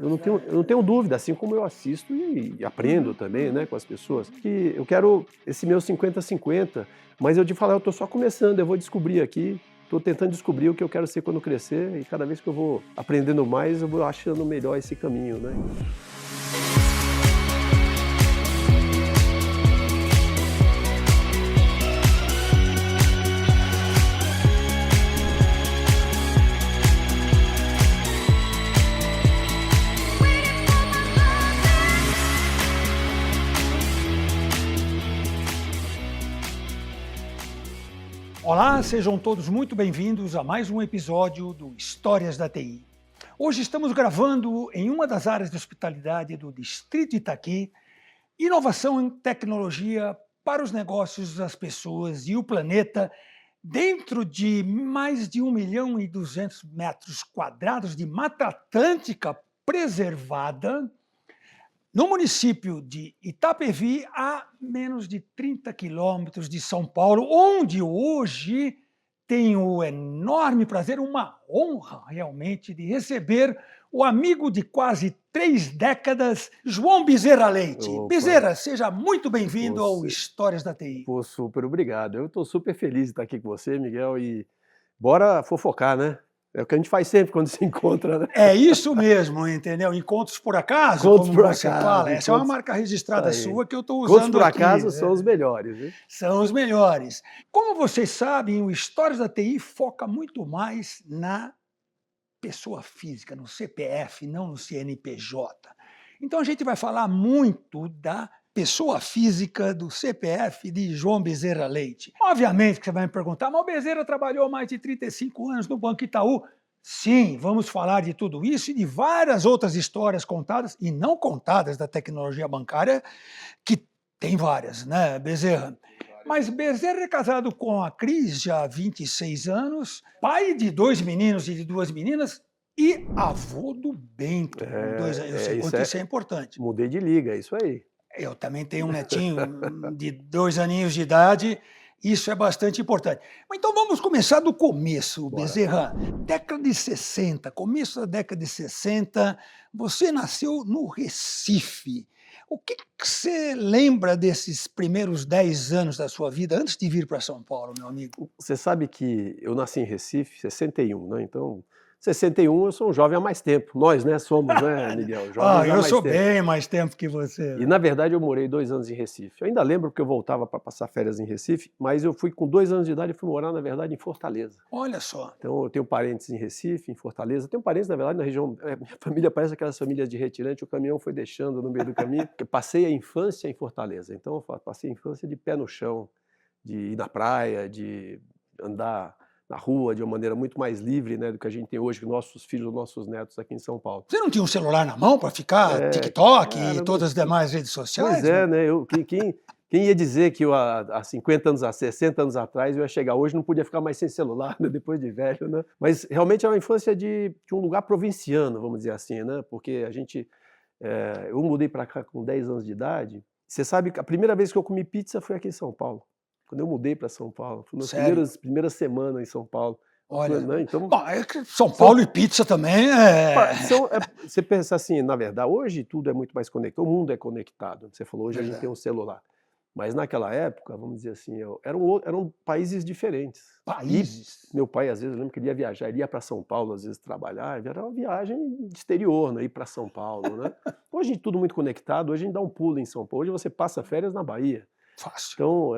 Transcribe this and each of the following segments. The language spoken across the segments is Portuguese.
eu não tenho dúvida, assim como eu assisto e aprendo também, né, com as pessoas, que eu quero esse meu 50-50, mas eu te falar, eu estou só começando, eu vou descobrir aqui, estou tentando descobrir o que eu quero ser quando crescer, e cada vez que eu vou aprendendo mais, eu vou achando melhor esse caminho, né? Olá, sejam todos muito bem-vindos a mais um episódio do Histórias da TI. Hoje estamos gravando em uma das áreas de hospitalidade do Distrito Itaqui, inovação em tecnologia para os negócios, as pessoas e o planeta, dentro de mais de 1.200.000 metros quadrados de Mata Atlântica preservada, no município de Itapevi, a menos de 30 quilômetros de São Paulo, onde hoje tenho o enorme prazer, uma honra realmente, de receber o amigo de quase 3 décadas, João Bezerra Leite. Opa. Bezerra, seja muito bem-vindo ao Você- Histórias da TI. Pô, super obrigado. Eu estou super feliz de estar aqui com você, Miguel, e bora fofocar, né? É o que a gente faz sempre quando se encontra, né? É isso mesmo, entendeu? Encontros por acaso, Encontros como por você acaso, fala. Essa é uma encontros- marca registrada Isso aí. sua que eu estou Contos usando por aqui. acaso são os melhores, né? São os melhores. Como vocês sabem, o Histórias da TI foca muito mais na pessoa física, no CPF, não no CNPJ. Então a gente vai falar muito da pessoa física, do CPF de João Bezerra Leite. Obviamente que você vai me perguntar, mas o Bezerra trabalhou mais de 35 anos no Banco Itaú. Sim, vamos falar de tudo isso e de várias outras histórias contadas e não contadas da tecnologia bancária, que tem várias, né, Bezerra? Mas Bezerra é casado com a Cris já há 26 anos, pai de 2 meninos e de 2 meninas e avô do Bento. Eu sei quanto isso é importante. Mudei de liga, é isso aí. Eu também tenho um netinho de 2 aninhos de idade, isso é bastante importante. Então vamos começar do começo, Bora. Bezerra. Década de 60, começo da década de 60, você nasceu no Recife. O que você lembra desses primeiros 10 anos da sua vida antes de vir para São Paulo, meu amigo? Você sabe que eu nasci em Recife, 61, né? Então, 61 eu sou um jovem há mais tempo. Nós, né, somos, né, Miguel? Jovens há Eu mais sou tempo. bem mais tempo que você. E, na verdade, eu morei 2 anos em Recife. Eu ainda lembro porque eu voltava para passar férias em Recife, mas eu fui com 2 anos de idade e fui morar, na verdade, em Fortaleza. Olha só. Então, eu tenho parentes em Recife, em Fortaleza. Tenho parentes, na verdade, na região... minha família parece aquelas famílias de retirante, o caminhão foi deixando no meio do caminho. Eu passei a infância em Fortaleza. Então, eu passei a infância de pé no chão, de ir na praia, de andar na rua de uma maneira muito mais livre, né, do que a gente tem hoje, com nossos filhos, nossos netos aqui em São Paulo. Você não tinha um celular na mão para ficar TikTok cara, e todas as demais redes sociais? Pois é, né? Quem ia dizer que eu, há 50 anos, há 60 anos atrás, eu ia chegar hoje, não podia ficar mais sem celular, né, depois de velho, né? Mas realmente é uma infância de um lugar provinciano, vamos dizer assim, né? Porque eu mudei para cá com 10 anos de idade. Você sabe que a primeira vez que eu comi pizza foi aqui em São Paulo. Quando eu mudei para São Paulo, foi nas primeiras semanas em São Paulo. Olha, né? Então, São Paulo e pizza também você pensa assim, na verdade, hoje tudo é muito mais conectado, o mundo é conectado. Você falou, hoje a gente tem um celular. Mas naquela época, vamos dizer assim, eram países diferentes. Países? E meu pai, às vezes, eu lembro que ele ia viajar, ele ia para São Paulo, às vezes, trabalhar, era uma viagem de exterior, né? Ir para São Paulo, né? Hoje tudo muito conectado, hoje a gente dá um pulo em São Paulo, hoje você passa férias na Bahia. Fácil. Então,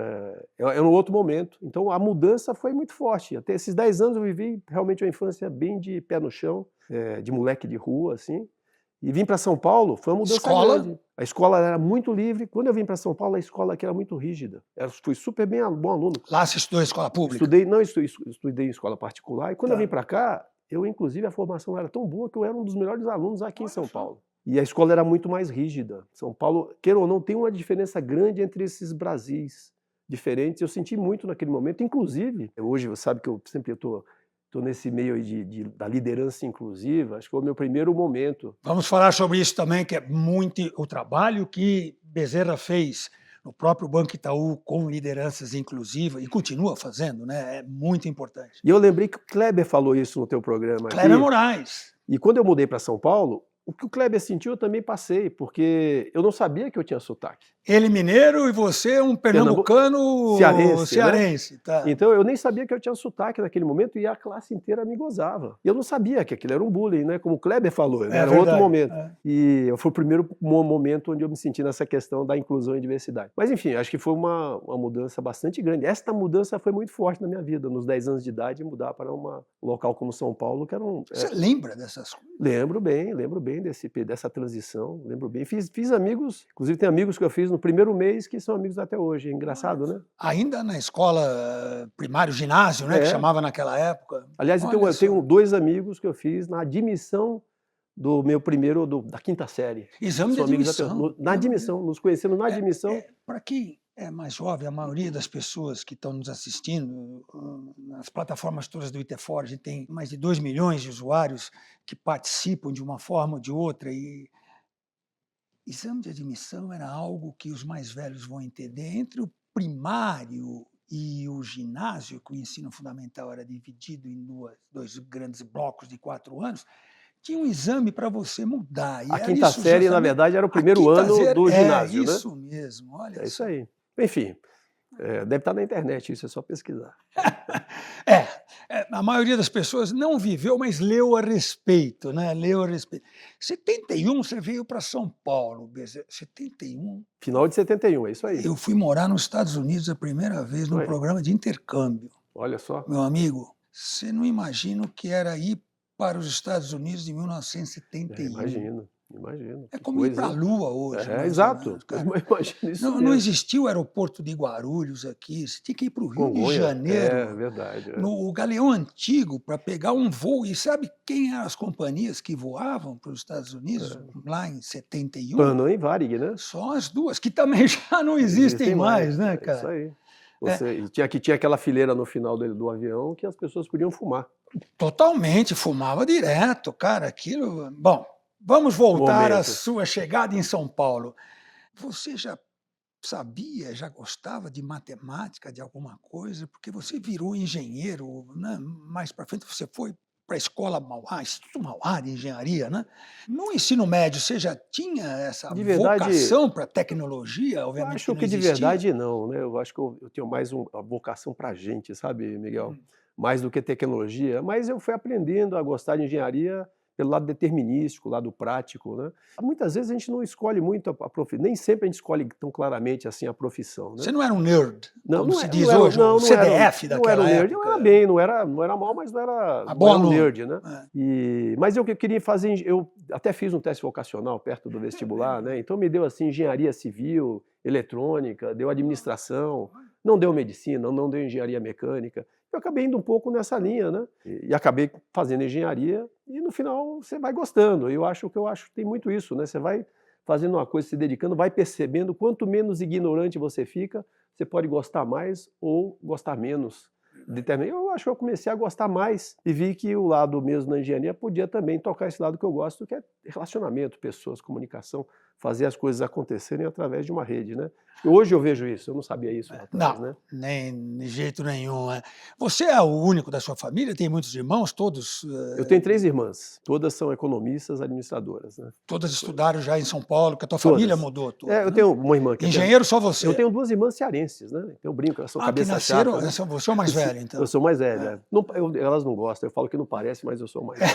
é um outro momento. Então, a mudança foi muito forte. Até esses 10 anos eu vivi realmente uma infância bem de pé no chão, de moleque de rua, assim. E vim para São Paulo, foi uma mudança grande. A escola era muito livre. Quando eu vim para São Paulo, a escola aqui era muito rígida. Fui super bom aluno. Lá você estudou em escola pública? Estudei em escola particular. E quando eu vim para cá, inclusive, a formação era tão boa que eu era um dos melhores alunos aqui em São Paulo. E a escola era muito mais rígida. São Paulo, queira ou não, tem uma diferença grande entre esses Brasis diferentes. Eu senti muito naquele momento. Inclusive, hoje, você sabe que eu sempre estou nesse meio aí da liderança inclusiva. Acho que foi o meu primeiro momento. Vamos falar sobre isso também, que é muito o trabalho que Bezerra fez no próprio Banco Itaú com lideranças inclusivas e continua fazendo, né? É muito importante. E eu lembrei que o Kleber falou isso no teu programa. Kleber Moraes. E quando eu mudei para São Paulo, O que o Kleber sentiu, eu também passei, porque eu não sabia que eu tinha sotaque. Ele mineiro e você um pernambucano cearense, tá. Então eu nem sabia que eu tinha sotaque naquele momento e a classe inteira me gozava. E eu não sabia que aquilo era um bullying, né? Como o Kleber falou, era verdade, outro momento. E foi o primeiro momento onde eu me senti nessa questão da inclusão e diversidade. Mas enfim, acho que foi uma mudança bastante grande. Esta mudança foi muito forte na minha vida, nos 10 anos de idade, mudar para um local como São Paulo, que era Você lembra dessas coisas? Lembro bem dessa transição, lembro bem. Fiz amigos, inclusive tem amigos que eu fiz no primeiro mês que são amigos até hoje. É engraçado, né? Ainda na escola primário, ginásio, né, que chamava naquela época. Aliás, eu tenho 2 amigos que eu fiz na admissão do meu primeiro, da quinta série. Exame de admissão. Na admissão, nos conhecemos na admissão. Para quem é mais jovem, a maioria das pessoas que estão nos assistindo, nas plataformas todas do Itafor, a gente tem mais de 2 milhões de usuários que participam de uma forma ou de outra, e exame de admissão era algo que os mais velhos vão entender. Entre o primário e o ginásio, que o ensino fundamental era dividido em dois grandes blocos de 4 anos, tinha um exame para você mudar. A quinta série, na verdade, era o primeiro ano do ginásio, né? Isso mesmo, olha. É isso aí. Enfim, deve estar na internet, isso é só pesquisar. A maioria das pessoas não viveu, mas leu a respeito, né? Leu a respeito. 71 você veio para São Paulo, Bezerra. 71? Final de 71, é isso aí. Eu fui morar nos Estados Unidos a primeira vez num programa de intercâmbio. Olha só. Meu amigo, você não imagina o que era ir para os Estados Unidos em 1971. Imagino. É como ir para a Lua hoje. Exato. Imagina isso não existia o aeroporto de Guarulhos aqui, você tinha que ir para o Rio de Janeiro. É verdade. No Galeão Antigo, para pegar um voo. E sabe quem eram as companhias que voavam para os Estados Unidos lá em 71? Panam e Varig, né? Só as duas, que também já não existem mais, né, cara? Isso aí. Tinha aquela fileira no final do avião que as pessoas podiam fumar. Totalmente, fumava direto, cara, aquilo... Bom, vamos voltar à sua chegada em São Paulo. Você já sabia, já gostava de matemática, de alguma coisa? Porque você virou engenheiro, né? Mais para frente você foi para a escola Mauá, Instituto Mauá de Engenharia, né? No ensino médio você já tinha essa vocação para tecnologia? Obviamente acho que de verdade não, né? Eu acho que eu tenho mais uma vocação para a gente, sabe, Miguel? Mais do que tecnologia, mas eu fui aprendendo a gostar de engenharia pelo lado determinístico, lado prático, né? Muitas vezes a gente não escolhe muito a profissão, nem sempre a gente escolhe tão claramente assim a profissão, né? Você não era um nerd, como se diz hoje, o CDF daquela época. Eu era bem, não era mal, mas não era um nerd, né? Mas eu queria fazer, eu até fiz um teste vocacional perto do vestibular, né? Então me deu assim engenharia civil, eletrônica, deu administração, não deu medicina, não deu engenharia mecânica. Eu acabei indo um pouco nessa linha, né? E acabei fazendo engenharia e no final você vai gostando. Eu acho que tem muito isso, né? Você vai fazendo uma coisa, se dedicando, vai percebendo, quanto menos ignorante você fica, você pode gostar mais ou gostar menos. Eu acho que eu comecei a gostar mais e vi que o lado mesmo da engenharia podia também tocar esse lado que eu gosto, que é relacionamento, pessoas, comunicação, fazer as coisas acontecerem através de uma rede, né? Hoje eu vejo isso, eu não sabia isso lá atrás, né? Nem de jeito nenhum. Você é o único da sua família? Tem muitos irmãos? Todos? Eu tenho 3 irmãs, todas são economistas, administradoras, né? Todas estudaram já em São Paulo, que a tua família mudou toda, eu tenho uma irmã que engenheiro, só você? Eu tenho 2 irmãs cearenses, né? Eu brinco, elas são cabeça chata. Né? Você é o mais velho, então? Eu sou mais velho, elas não gostam, eu falo que não parece, mas eu sou mais velho.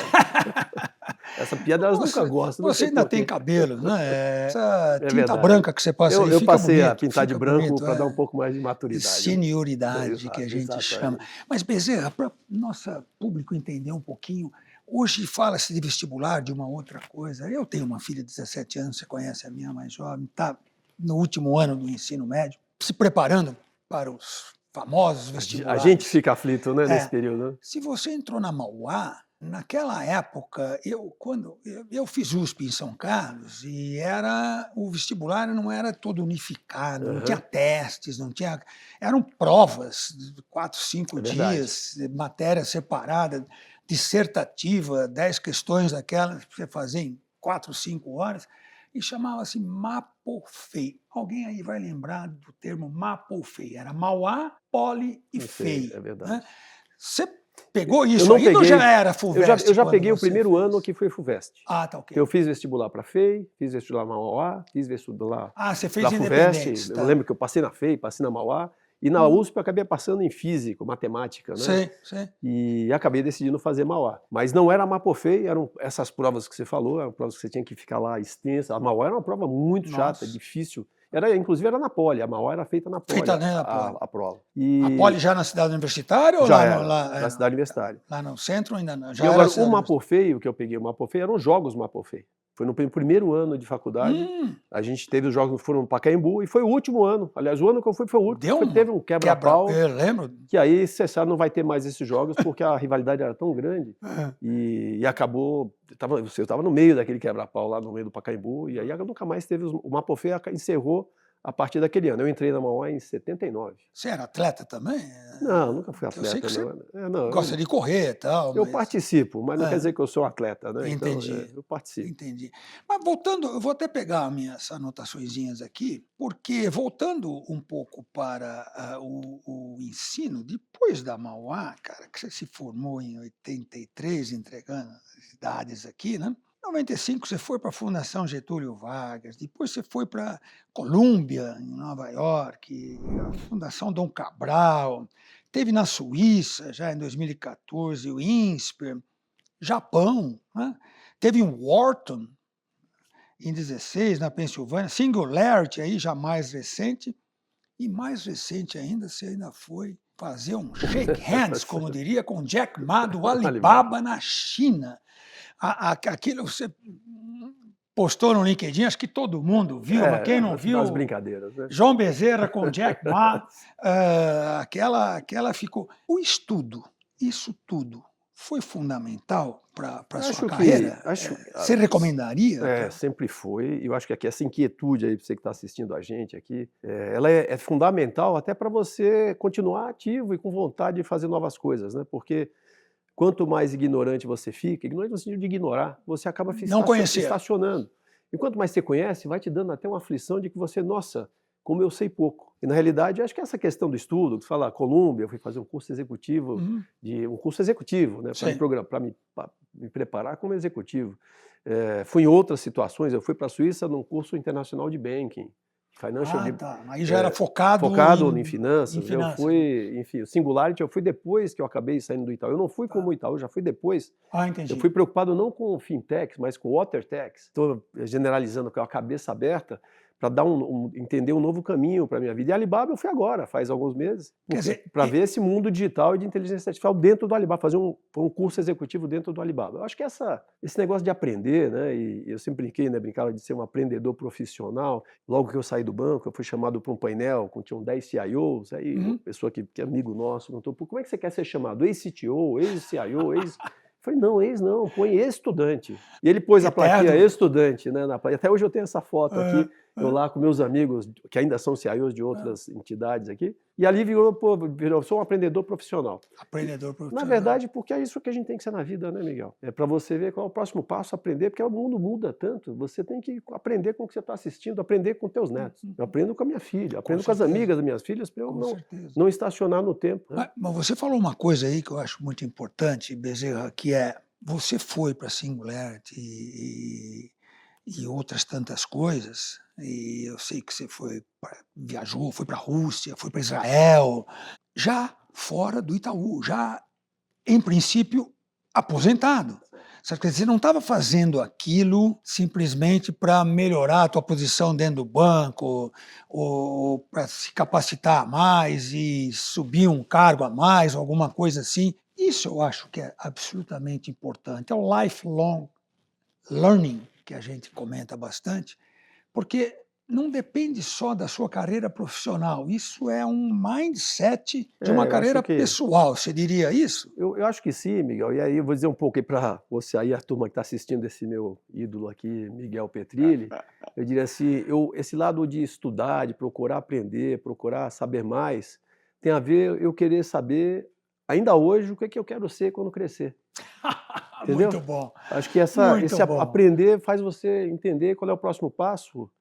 Essa piada elas nunca gostam. Você ainda tem cabelo, né? Essa tinta branca que você passa aí, eu passei bonito, a pintar de branco para dar um pouco mais de maturidade. Senioridade, que a gente chama. Mas, Bezerra, para nosso público entender um pouquinho, hoje fala-se de vestibular, de uma outra coisa. Eu tenho uma filha de 17 anos, você conhece a minha mais jovem, está no último ano do ensino médio, se preparando para os famosos vestibulares. A gente fica aflito, né, nesse período. Né? Se você entrou na Mauá, naquela época, quando eu fiz USP em São Carlos, e o vestibular não era todo unificado, não tinha testes, eram provas de 4, 5 dias, matéria separada, dissertativa, 10 questões daquelas que você fazia em 4, 5 horas, e chamava-se Mapofei. Alguém aí vai lembrar do termo Mapofei? Era Mauá, Poli e FEI. É verdade. Né? Você Pegou Eu isso não ainda ou peguei. já era FUVEST? Eu já quando peguei o você primeiro fez? ano que foi FUVEST. Ah, tá ok. Eu fiz vestibular para FEI, fiz vestibular na Mauá, fiz vestibular Ah, você para fez FUVEST. independentes, Eu tá. lembro que eu passei na FEI, passei na Mauá. E na Hum, USP eu acabei passando em físico, matemática, né? sei, sei. E acabei decidindo fazer Mauá. Mas não era Mapofei, eram essas provas que você falou, eram provas que você tinha que ficar lá extensa. A Mauá era uma prova muito chata, Nossa. difícil. Inclusive era na Poli, a Mauá era feita na Poli, Feita, né, na Poli. a prova. A Poli já na cidade universitária ou Já lá no, era, da cidade universitária. lá no centro ainda não? E Já era a agora, o cidade universitária. Mapofei, o que eu peguei o Mapofei, eram os jogos Mapofei. Foi no primeiro ano de faculdade, Hum, a gente teve os jogos, foram no Pacaembu, e foi o último ano. Aliás, o ano que eu fui foi o último, teve um quebra-pau, Eu lembro. que aí, você sabe, não vai ter mais esses jogos, porque a rivalidade era tão grande, e acabou, eu estava no meio daquele quebra-pau, lá no meio do Pacaembu, e aí nunca mais teve, o Mapofei encerrou a partir daquele ano. Eu entrei na Mauá em 79. Você era atleta também? Não, nunca fui Eu sei atleta, que você não. Não, gosta de correr e tal, eu mas... participo, mas não quer É, dizer que eu sou um atleta, né? Então, entendi, eu participo. entendi. Mas voltando, eu vou até pegar minhas anotaçõezinhas aqui, porque voltando um pouco para o ensino, depois da Mauá, cara, que você se formou em 83, entregando as idades aqui, né? Em 95 você foi para a Fundação Getúlio Vargas, depois você foi para Colômbia, em Nova York, a Fundação Dom Cabral, teve na Suíça, já em 2014, o INSPER, Japão, né? Teve em Wharton, em 16, na Pensilvânia, Singularity, aí já mais recente, e mais recente ainda, você ainda foi fazer um shake hands, como diria, com Jack Ma do Alibaba na China. Aquilo você postou no LinkedIn, acho que todo mundo viu, mas quem não Das viu, brincadeiras, né? João Bezerra com Jack Ma, aquela ficou... O estudo, isso tudo, foi fundamental para a sua carreira? Você recomendaria? Sempre foi. Eu acho que aqui essa inquietude aí, para você que está assistindo a gente aqui, ela é fundamental até para você continuar ativo e com vontade de fazer novas coisas, né? Porque quanto mais ignorante você fica, ignorante no sentido de ignorar, você acaba Não conhecer. estacionando. E quanto mais você conhece, vai te dando até uma aflição de que você, nossa, como eu sei pouco. E na realidade, acho que essa questão do estudo, que você fala, Colômbia, eu fui fazer um curso executivo, né, para me preparar como executivo. Fui em outras situações, eu fui para a Suíça num curso internacional de banking. Tá. Aí já era focado em finanças. Eu fui, enfim, o Singularity eu fui depois que eu acabei saindo do Itaú. Eu não fui como o Itaú, já fui depois. Entendi. Eu fui preocupado não com fintechs, mas com watertechs. Estou generalizando com a cabeça aberta para entender um novo caminho para a minha vida. E a Alibaba eu fui agora, faz alguns meses, para ver esse mundo digital e de inteligência artificial dentro do Alibaba, fazer um curso executivo dentro do Alibaba. Eu acho que esse negócio de aprender, né, e eu sempre brincava de ser um aprendedor profissional. Logo que eu saí do banco, eu fui chamado para um painel, tinham 10 CIOs, aí uma pessoa que é amigo nosso perguntou, como é que você quer ser chamado? Ex-CTO, ex-CIO, ex... Eu falei, não, ex não, põe estudante. E ele pôs a plaquinha estudante, né? Até hoje eu tenho essa foto aqui, eu lá com meus amigos, que ainda são CIOs de outras entidades aqui, e ali virou, sou um aprendedor profissional. Aprendedor profissional. Na verdade, porque é isso que a gente tem que ser na vida, né, Miguel? É para você ver qual é o próximo passo, aprender, porque o mundo muda tanto, você tem que aprender com o que você está assistindo, aprender com teus netos. Eu aprendo com a minha filha, aprendo com as amigas das minhas filhas, para eu não estacionar no tempo. Né? Mas você falou uma coisa aí que eu acho muito importante, Bezerra, que é, você foi para a Singularity e outras tantas coisas, e eu sei que você viajou, foi para a Rússia, foi para Israel, já fora do Itaú, já, em princípio, aposentado. Quer dizer, você não estava fazendo aquilo simplesmente para melhorar a tua posição dentro do banco ou para se capacitar mais e subir um cargo a mais, ou alguma coisa assim. Isso eu acho que é absolutamente importante. É o lifelong learning, que a gente comenta bastante, porque não depende só da sua carreira profissional, isso é um mindset de uma carreira pessoal, você diria isso? Eu acho que sim, Miguel, e aí eu vou dizer um pouco aí para você aí, a turma que está assistindo esse meu ídolo aqui, Miguel Petrilli, eu diria assim, esse lado de estudar, de procurar aprender, procurar saber mais, tem a ver eu querer saber, ainda hoje, o que eu quero ser quando crescer. Entendeu? Muito bom. Acho que esse aprender faz você entender qual é o próximo passo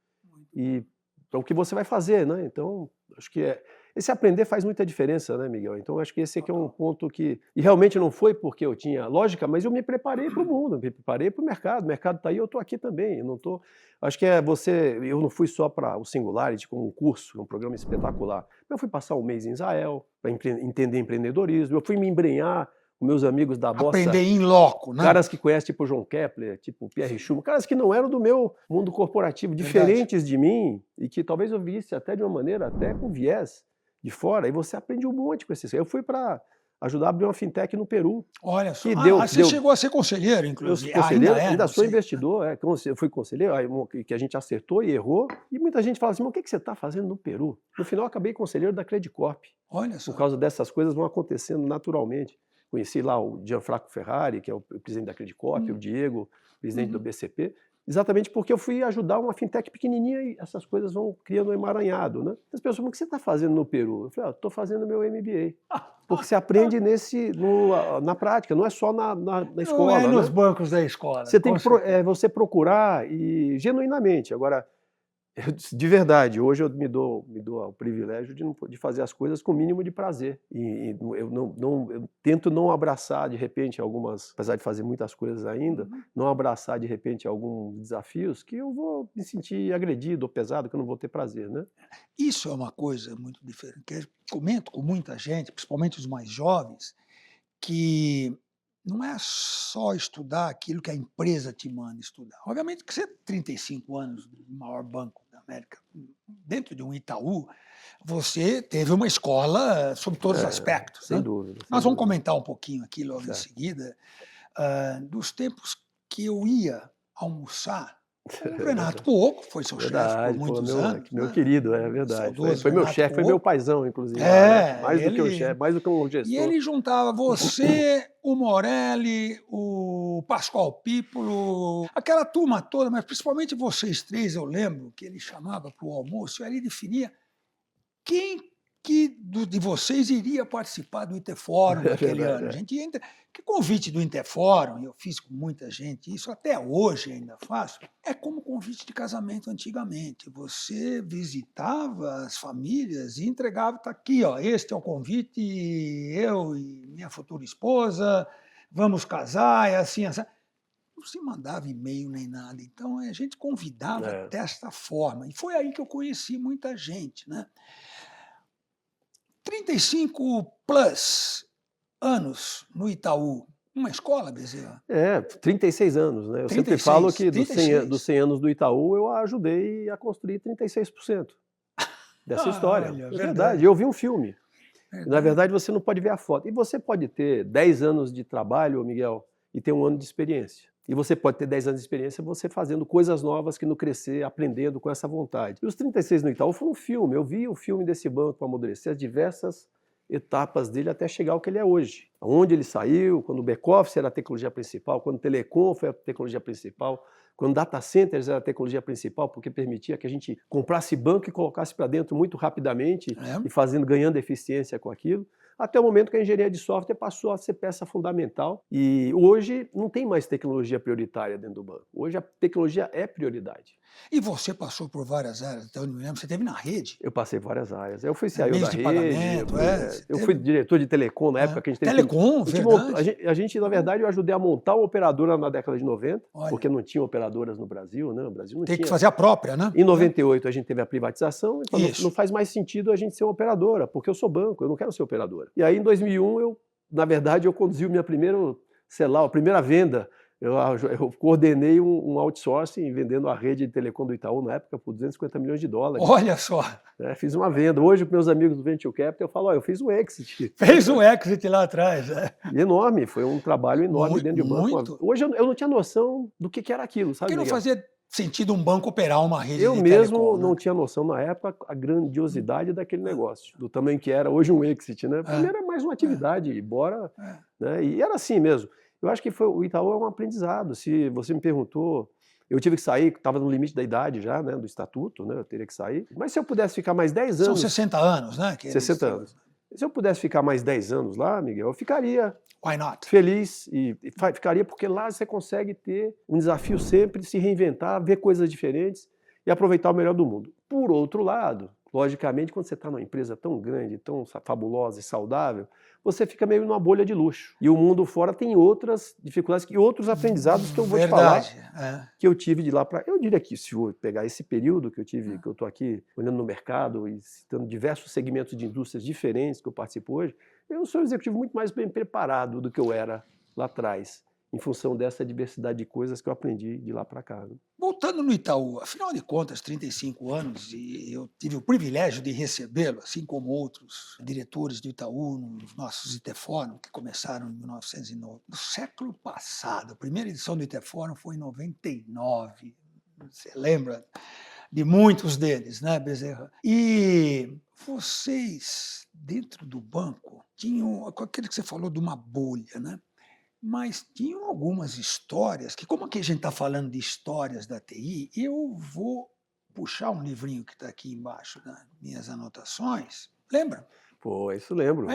e o que você vai fazer, né? Então, acho que esse aprender faz muita diferença, né, Miguel? Então, acho que esse aqui é um ponto que... E realmente não foi porque eu tinha lógica, mas eu me preparei para o mundo, me preparei para o mercado está aí, eu estou aqui também, eu não estou... Acho que eu não fui só para o Singularity como um curso, um programa espetacular. Eu fui passar um mês em Israel para entender empreendedorismo, eu fui me embrenhar com meus amigos da Bossa. Aprender em loco, né? Caras que conhecem, tipo João Kepler, tipo Pierre Schumann, caras que não eram do meu mundo corporativo, diferentes de mim, e que talvez eu visse até de uma maneira, até com viés de fora, e você aprende um monte com esses. Eu fui para ajudar a abrir uma fintech no Peru. Olha só, você chegou a ser conselheiro, inclusive. Eu conselheiro, ainda sou sei. investidor, eu fui conselheiro, que a gente acertou e errou, e muita gente fala assim, mas o que você está fazendo no Peru? No final, eu acabei conselheiro da Credit Corp. Olha só. Por causa dessas coisas vão acontecendo naturalmente. Conheci lá o Gianfranco Ferrari, que é o presidente da Credit Corp, o Diego, presidente do BCP, exatamente porque eu fui ajudar uma fintech pequenininha e essas coisas vão criando um emaranhado, né? As pessoas falam, o que você está fazendo no Peru? Eu falei, estou fazendo meu MBA. Porque você aprende na prática, não é só na escola. Não é nos né? bancos da escola. Você tem que você procurar e genuinamente. Agora, de verdade, hoje eu me dou o privilégio de fazer as coisas com o mínimo de prazer. E eu tento não abraçar, de repente, apesar de fazer muitas coisas ainda, não abraçar, de repente, alguns desafios que eu vou me sentir agredido ou pesado, que eu não vou ter prazer, né? Isso é uma coisa muito diferente. Que eu comento com muita gente, principalmente os mais jovens, que não é só estudar aquilo que a empresa te manda estudar. Obviamente que você tem 35 anos do maior banco da América, dentro de um Itaú, você teve uma escola sob todos os aspectos. Sem né? dúvida. Nós vamos comentar um pouquinho aqui logo em seguida, dos tempos que eu ia almoçar com o Renato Cuoco, foi seu chefe por muitos anos. Meu querido, é verdade. Saudoso Foi meu Renato chefe, foi meu Cuoco. paizão, inclusive. Mais do que o chefe, mais do que um gestor. E ele juntava você, o Morelli, o Pascoal Pípolo, aquela turma toda, mas principalmente vocês três, eu lembro que ele chamava para o almoço, e aí ele definia quem de vocês iria participar do Interfórum naquele ano. A gente entra, que convite do Interfórum, eu fiz com muita gente, isso até hoje ainda faço, é como convite de casamento antigamente. Você visitava as famílias e entregava, está aqui, ó, este é o convite, eu e minha futura esposa, vamos casar, é assim, assim. Não se mandava e-mail nem nada, então a gente convidava desta forma. E foi aí que eu conheci muita gente, né? 35 plus anos no Itaú. Uma escola, Bezerra? 36 anos, né? Eu 36, sempre falo que dos 100 anos do Itaú, eu ajudei a construir 36% dessa história. Olha, É verdade. Eu vi um filme. Na verdade, você não pode ver a foto. E você pode ter 10 anos de trabalho, Miguel, e ter 1 ano de experiência. E você pode ter 10 anos de experiência você fazendo coisas novas que no crescer, aprendendo com essa vontade. E os 36 no Itaú foi um filme. Eu vi o filme desse banco amadurecer as diversas etapas dele até chegar ao que ele é hoje. Onde ele saiu, quando o back-office era a tecnologia principal, quando o telecom foi a tecnologia principal, quando data centers era a tecnologia principal, porque permitia que a gente comprasse banco e colocasse para dentro muito rapidamente e ganhando eficiência com aquilo. Até o momento que a engenharia de software passou a ser peça fundamental e hoje não tem mais tecnologia prioritária dentro do banco. Hoje a tecnologia é prioridade. E você passou por várias áreas, até onde me lembro, você esteve na rede? Eu passei várias áreas. Eu fui CIO da rede, pagamento, eu fui diretor de telecom na época que a gente teve... Telecom, verdade. A gente, na verdade, eu ajudei a montar uma operadora na década de 90, Olha. Porque não tinha operadoras no Brasil, né? O Brasil não Tem tinha. que fazer a própria, né? Em 98 a gente teve a privatização, então Isso. não faz mais sentido a gente ser uma operadora, porque eu sou banco, eu não quero ser operadora. E aí em 2001, na verdade, eu conduzi a primeira venda. Eu coordenei um outsourcing vendendo a rede de telecom do Itaú na época por $250 milhões. Olha só. Fiz uma venda. Hoje, com meus amigos do Venture Capital, eu falo, eu fiz um exit. Fez um exit lá atrás. E enorme, foi um trabalho enorme dentro de banco. Muito. Hoje eu não tinha noção do que era aquilo, sabe? Porque não Miguel? fazia sentido um banco operar uma rede Eu de mesmo telecom, não né? tinha noção na época a grandiosidade daquele negócio, do tamanho que era hoje um exit, né? Primeiro era mais uma atividade, bora, né? E era assim mesmo. Eu acho que o Itaú é um aprendizado. Se você me perguntou, eu tive que sair, estava no limite da idade já, né, do estatuto, né? Eu teria que sair. Mas se eu pudesse ficar mais 10 anos... São 60 anos, né? 60 anos. Se eu pudesse ficar mais 10 anos lá, Miguel, eu ficaria Why not? feliz e ficaria porque lá você consegue ter um desafio sempre, se reinventar, ver coisas diferentes e aproveitar o melhor do mundo. Por outro lado, Logicamente, quando você está numa empresa tão grande, tão fabulosa e saudável, você fica meio numa bolha de luxo. E o mundo fora tem outras dificuldades e outros aprendizados que eu vou te falar, Verdade. É. que eu tive de lá para... Eu diria que se eu pegar esse período que eu tive, que eu estou aqui olhando no mercado e citando diversos segmentos de indústrias diferentes que eu participo hoje, eu sou um executivo muito mais bem preparado do que eu era lá atrás, em função dessa diversidade de coisas que eu aprendi de lá para cá, né? Voltando no Itaú, afinal de contas, 35 anos, e eu tive o privilégio de recebê-lo, assim como outros diretores do Itaú, nos nossos Itefórum, que começaram em 1909, no século passado. A primeira edição do Itefórum foi em 99. Você lembra de muitos deles, né, Bezerra? E vocês, dentro do banco, tinham aquilo que você falou de uma bolha, né? Mas tinham algumas histórias que, como aqui a gente está falando de histórias da TI, eu vou puxar um livrinho que está aqui embaixo das minhas anotações. Lembra? Pô, isso lembro.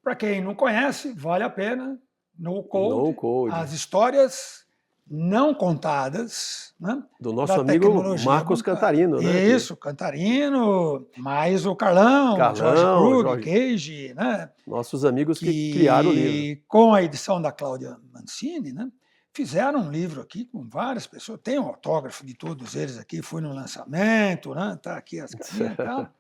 Para quem não conhece, vale a pena. No No Code, Code. as histórias não contadas, né, Do nosso da amigo tecnologia Marcos bancária. Cantarino, né? Isso, Cantarino, mais o Carlão, Jorge Krug, Cage, né? Nossos amigos que criaram o livro. E com a edição da Cláudia Mancini, né, fizeram um livro aqui com várias pessoas. Tem um autógrafo de todos eles aqui, fui no lançamento, né? Tá aqui as carinhas, tá?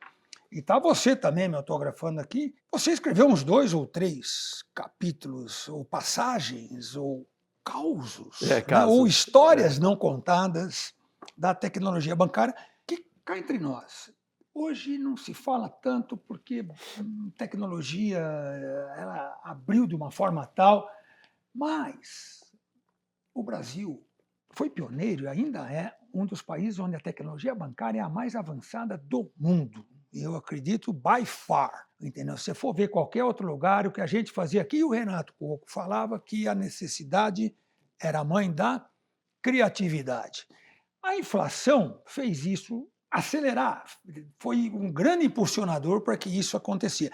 E tá você também me autografando aqui. Você escreveu uns 2 ou 3 capítulos, ou passagens, ou causos, né? Ou histórias não contadas da tecnologia bancária, que cá entre nós. Hoje não se fala tanto porque tecnologia ela abriu de uma forma tal, mas o Brasil foi pioneiro e ainda é um dos países onde a tecnologia bancária é a mais avançada do mundo. Eu acredito by far, entendeu? Se você for ver qualquer outro lugar, o que a gente fazia aqui, e o Renato Cuoco falava que a necessidade era a mãe da criatividade. A inflação fez isso acelerar, foi um grande impulsionador para que isso acontecia.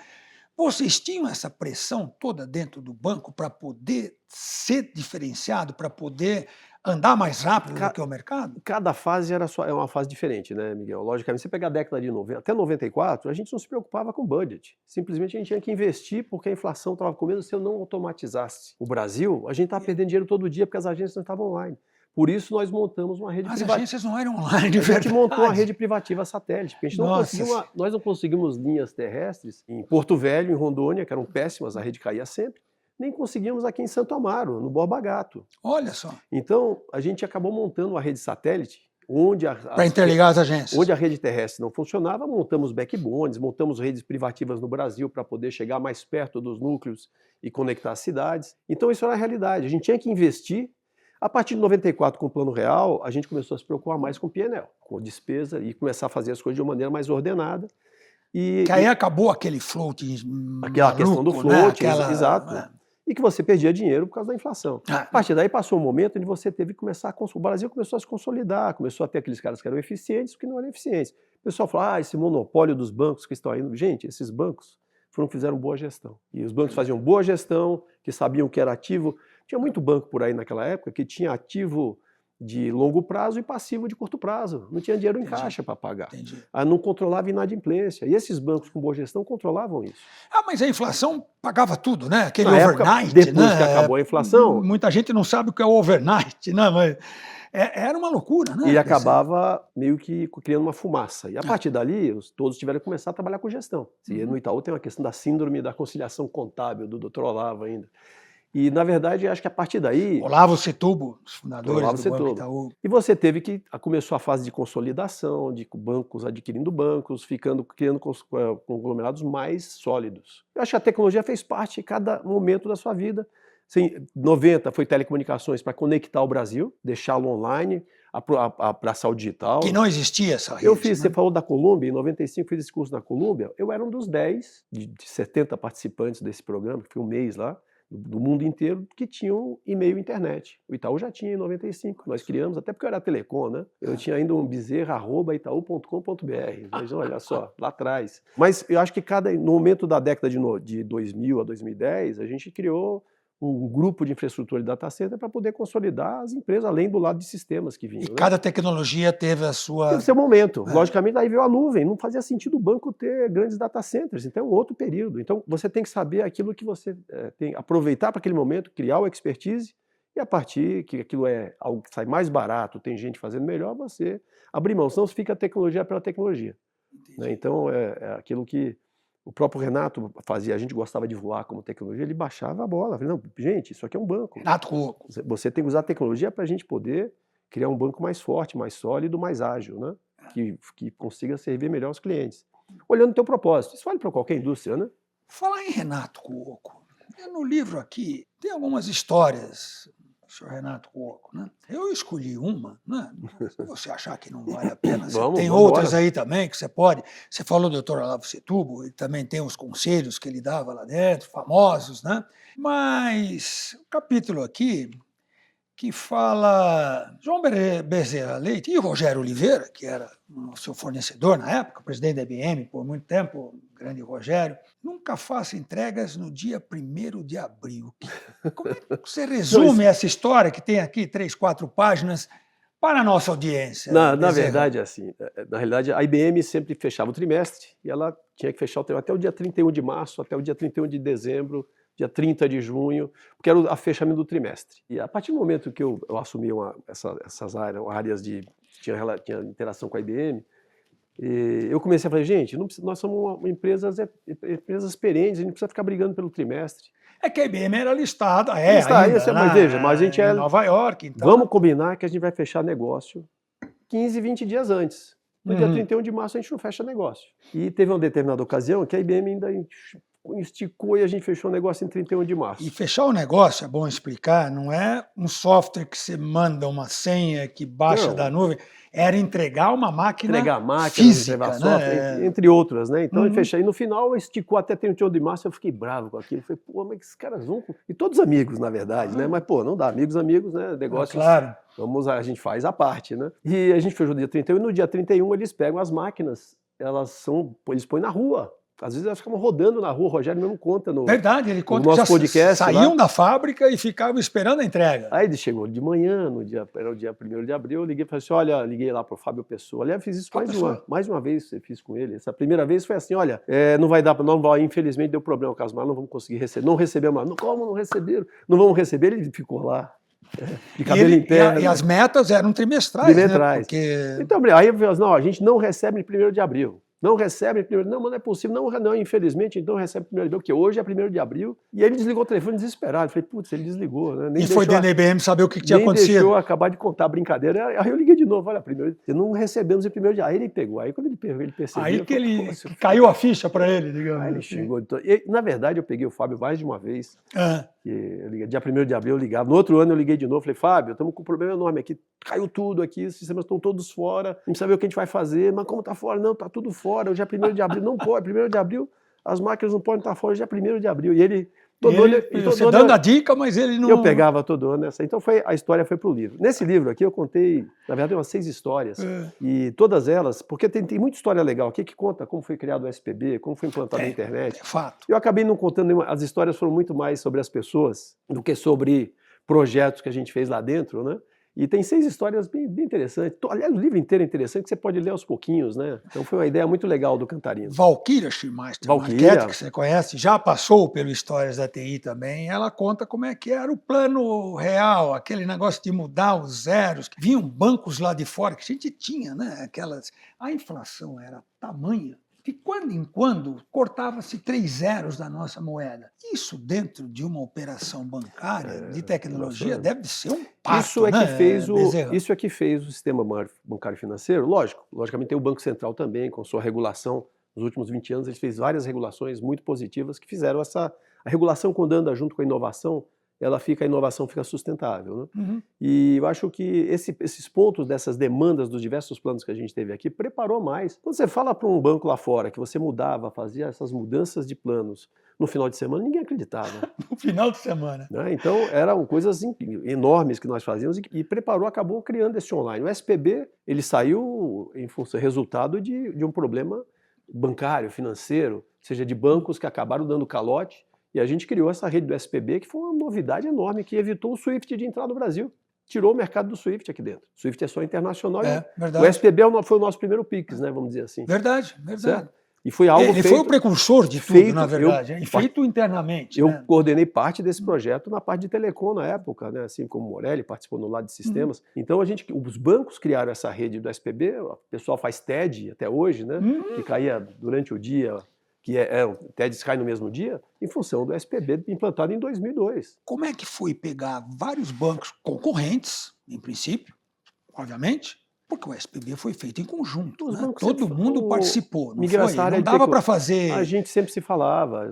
Vocês tinham essa pressão toda dentro do banco para poder ser diferenciado, para poder andar mais rápido do que o mercado? Cada fase é uma fase diferente, né, Miguel? Logicamente, você pegar a década de 90, até 94, a gente não se preocupava com budget. Simplesmente a gente tinha que investir porque a inflação estava comendo. Se eu não automatizasse o Brasil, a gente estava perdendo dinheiro todo dia porque as agências não estavam online. Por isso nós montamos uma rede privativa. As agências não eram online, de verdade. A gente montou uma verdade. rede privativa satélite, porque a gente nós não conseguimos linhas terrestres em Porto Velho, em Rondônia, que eram péssimas, a rede caía sempre, nem conseguimos aqui em Santo Amaro, no Borba Gato. Olha só. Então, a gente acabou montando uma rede satélite, onde para interligar as agências. Onde a rede terrestre não funcionava, montamos backbones, montamos redes privativas no Brasil para poder chegar mais perto dos núcleos e conectar as cidades. Então, isso era a realidade. A gente tinha que investir. A partir de 94, com o Plano Real, a gente começou a se preocupar mais com o P&L, com despesa, e começar a fazer as coisas de uma maneira mais ordenada. Que aí acabou aquele float aquela questão do float, né? Exato. E que você perdia dinheiro por causa da inflação. A partir daí passou um momento onde você teve que começar o Brasil começou a se consolidar, começou a ter aqueles caras que eram eficientes e que não eram eficientes. O pessoal falou, esse monopólio dos bancos que estão indo. Gente, esses bancos fizeram boa gestão. E os bancos faziam boa gestão, que sabiam o que era ativo. Tinha muito banco por aí naquela época que tinha ativo de longo prazo e passivo de curto prazo. Não tinha dinheiro em caixa para pagar. Não controlava inadimplência. E esses bancos com boa gestão controlavam isso. Mas a inflação pagava tudo, né? Aquele Na overnight, época, depois né? que acabou a inflação... Muita gente não sabe o que é o overnight, né? Mas era uma loucura, né? E acabava meio que criando uma fumaça. E a partir dali, todos tiveram que começar a trabalhar com gestão. E no Itaú tem uma questão da síndrome da conciliação contábil, do Dr. Olavo ainda. E, na verdade, acho que a partir daí... Olavo Setúbalo, os fundadores do Banco Itaú. E você teve que... Começou a fase de consolidação, de bancos adquirindo bancos, criando conglomerados mais sólidos. Eu acho que a tecnologia fez parte de cada momento da sua vida. Em 90 foi telecomunicações para conectar o Brasil, deixá-lo online, abraçar o digital. Que não existia essa rede. Você falou da Colômbia, em 95 fiz esse curso na Colômbia. Eu era um dos 10 de 70 participantes desse programa, que foi um mês lá, do mundo inteiro, que tinham e-mail e internet. O Itaú já tinha em 95, nós criamos, até porque eu era telecom, né? Eu tinha ainda um bezerra@itaú.com.br, mas olha só, lá atrás. Mas eu acho que no momento da década de 2000 a 2010, a gente criou um grupo de infraestrutura de data center para poder consolidar as empresas, além do lado de sistemas que vinham. E né? cada tecnologia teve a sua... Teve seu momento. Logicamente, daí veio a nuvem. Não fazia sentido o banco ter grandes data centers. Então, é um outro período. Então, você tem que saber aquilo que você tem, aproveitar para aquele momento, criar o expertise, e a partir que aquilo é algo que sai mais barato, tem gente fazendo melhor, você abrir mão. Senão, fica a tecnologia pela tecnologia. Né? Então, é aquilo que o próprio Renato fazia. A gente gostava de voar como tecnologia, ele baixava a bola. Falei, não, gente, isso aqui é um banco. Renato Cuoco. Você tem que usar a tecnologia para a gente poder criar um banco mais forte, mais sólido, mais ágil, né? Que consiga servir melhor os clientes. Olhando o teu propósito. Isso vale para qualquer indústria, né? Falar em Renato Cuoco, no livro aqui tem algumas histórias do senhor Renato Cuoco, né? Eu escolhi uma, né? Se você achar que não vale a pena, tem outras aí também que você pode. Você falou do Dr. Olavo Setúbal, ele também tem os conselhos que ele dava lá dentro, famosos, né? Mas o capítulo aqui que fala João Bezerra Leite e Rogério Oliveira, que era o seu fornecedor na época, presidente da IBM por muito tempo, o grande Rogério, nunca faça entregas no dia 1º de abril. Como é que você resume essa história, que tem aqui 3, 4 páginas, para a nossa audiência? Na verdade, assim, na realidade, a IBM sempre fechava o trimestre e ela tinha que fechar o trimestre até o dia 31 de março, até o dia 31 de dezembro, dia 30 de junho, porque era o fechamento do trimestre. E a partir do momento que eu assumi essas áreas de tinha interação com a IBM, eu comecei a falar, gente, nós somos empresas perenes, a gente não precisa ficar brigando pelo trimestre. É que a IBM era listada, ainda, mas veja, mas a gente em Nova York. Então... Vamos combinar que a gente vai fechar negócio 15, 20 dias antes. No dia 31 de março a gente não fecha negócio. E teve uma determinada ocasião que a IBM ainda esticou e a gente fechou o negócio em 31 de março. E fechar o negócio, é bom explicar, não é um software que você manda uma senha que baixa da nuvem, era entregar uma máquina física, entregar software, entre outras, né? Então, eu fechei. E no final, esticou até 31 de março, eu fiquei bravo com aquilo. Falei, pô, mas esses caras vão... E todos amigos, na verdade, né? Mas, pô, não dá. Amigos, né? Negócios... Claro. A gente faz a parte, né? E a gente fechou no dia 31, e no dia 31 eles pegam as máquinas, eles põem na rua. Às vezes elas ficavam rodando na rua, o Rogério mesmo conta no Verdade, ele conta no nosso podcast. Saíam da fábrica e ficavam esperando a entrega. Aí ele chegou de manhã, era o dia 1º de abril, eu liguei e falei assim, olha, liguei lá para o Fábio Pessoa. Aliás, fiz isso mais uma vez, eu fiz com ele. Essa primeira vez foi assim, olha, não vai dar para não vai, infelizmente deu problema com as malas, não vamos conseguir receber. Não recebemos mais. Como não receberam? Não vamos receber, ele ficou lá. De cabelo em pé. E as metas eram trimestrais. Né? Porque... Então, aí eu falei assim, não, a gente não recebe 1º de abril. Não recebe 1º, não, mas não é possível, não, infelizmente, então recebe 1º de abril, porque hoje é 1º de abril, e ele desligou o telefone desesperado, eu falei, putz, ele desligou, né? Nem foi dentro da IBM saber o que tinha acontecido. Deixou acabar de contar a brincadeira, aí eu liguei de novo, olha, não recebemos em 1º de abril, aí ele pegou, aí quando ele percebeu... Aí que ele caiu a ficha para ele, digamos. Aí ele xingou, então, e, na verdade eu peguei o Fábio mais de uma vez, dia 1º de abril eu ligava, no outro ano eu liguei de novo, falei, Fábio, estamos com um problema enorme aqui, caiu tudo aqui, os sistemas estão todos fora, a gente precisa ver o que a gente vai fazer, mas como está fora? Não, está tudo fora, hoje é 1º de abril, não pode, 1º de abril, as máquinas não podem estar fora, hoje é 1º de abril, e ele... Você dando a dica, mas ele não... Eu pegava todo ano essa, então a história foi para o livro. Nesse livro aqui eu contei, na verdade, umas 6 histórias, e todas elas, porque tem muita história legal aqui que conta como foi criado o SPB, como foi implantado a internet. É fato. Eu acabei não contando nenhuma, as histórias foram muito mais sobre as pessoas do que sobre projetos que a gente fez lá dentro, né? E tem 6 histórias bem interessantes. Aliás, o livro inteiro é interessante, que você pode ler aos pouquinhos, né? Então foi uma ideia muito legal do Cantarino. Valquíria Schmeister, que você conhece, já passou pelo Histórias da TI também, ela conta como é que era o plano real, aquele negócio de mudar os zeros. Vinham bancos lá de fora, que a gente tinha, né? A inflação era tamanha, de quando em quando cortava-se 3 zeros da nossa moeda. Isso dentro de uma operação bancária, de tecnologia, deve ser um passo, Isso é que fez o sistema bancário financeiro. Logicamente tem o Banco Central também, com sua regulação. Nos últimos 20 anos ele fez várias regulações muito positivas que fizeram a regulação, quando anda junto com a inovação, a inovação fica sustentável. Né? E eu acho que esses pontos dessas demandas dos diversos planos que a gente teve aqui preparou mais. Quando você fala para um banco lá fora que você fazia essas mudanças de planos no final de semana, ninguém acreditava. No final de semana. Né? Então eram coisas enormes que nós fazíamos e acabou criando esse online. O SPB ele saiu em função, resultado de um problema bancário, financeiro, seja de bancos que acabaram dando calote E a gente criou essa rede do SPB, que foi uma novidade enorme, que evitou o SWIFT de entrar no Brasil. Tirou o mercado do SWIFT aqui dentro. O SWIFT é só internacional. Verdade. O SPB foi o nosso primeiro PIX, né, vamos dizer assim. Verdade. Certo? E foi algo Ele feito, foi o precursor de tudo, na verdade. E feito internamente. Eu coordenei parte desse projeto na parte de telecom na época, né? Assim como o Morelli participou no lado de sistemas. Então, os bancos criaram essa rede do SPB, o pessoal faz TED até hoje, né? Que caía durante o dia, o TED cai no mesmo dia, em função do SPB implantado em 2002. Como é que foi pegar vários bancos concorrentes, em princípio, obviamente, porque o SPB foi feito em conjunto, né? Todo mundo participou, não Miguel, foi? Não dava para fazer... A gente sempre se falava,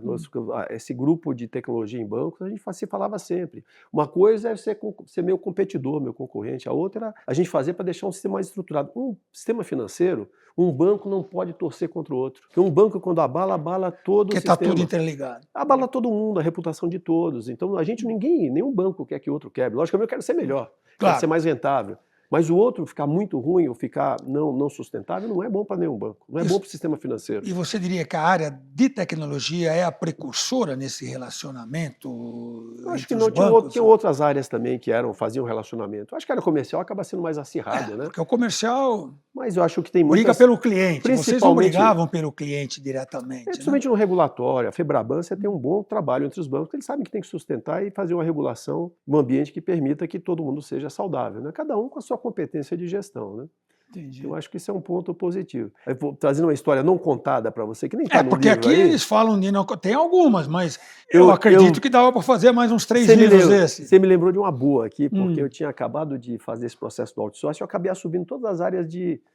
esse grupo de tecnologia em bancos, a gente se falava sempre. Uma coisa é ser meu competidor, meu concorrente, a outra era a gente fazer para deixar um sistema mais estruturado. Um sistema financeiro, um banco não pode torcer contra o outro. Porque um banco, quando abala todo o sistema. Porque está tudo interligado. Abala todo mundo, a reputação de todos. Então, nenhum banco quer que o outro quebre. Logicamente, eu quero ser melhor, quero ser mais rentável. Mas o outro ficar muito ruim ou ficar não sustentável não é bom para nenhum banco, não é bom para o sistema financeiro. E você diria que a área de tecnologia é a precursora nesse relacionamento? Eu acho que não, tinha outras áreas também que faziam relacionamento. Eu acho que a área comercial acaba sendo mais acirrada, né? Porque o comercial... Mas eu acho que tem muitas... Briga pelo cliente, vocês não brigavam pelo cliente diretamente. Principalmente no regulatório, a Febraban, você tem um bom trabalho entre os bancos, eles sabem que tem que sustentar e fazer uma regulação num ambiente que permita que todo mundo seja saudável, né? Cada um com a sua competência de gestão, né? Entendi. Eu acho que isso é um ponto positivo. Eu vou trazendo uma história não contada para você, que nem está no livro. Porque aqui eles falam de... Tem algumas, mas eu acredito que dava para fazer mais uns 3 livros desses. Você me lembrou de uma boa aqui, porque eu tinha acabado de fazer esse processo do outsourcing, eu acabei assumindo todas as áreas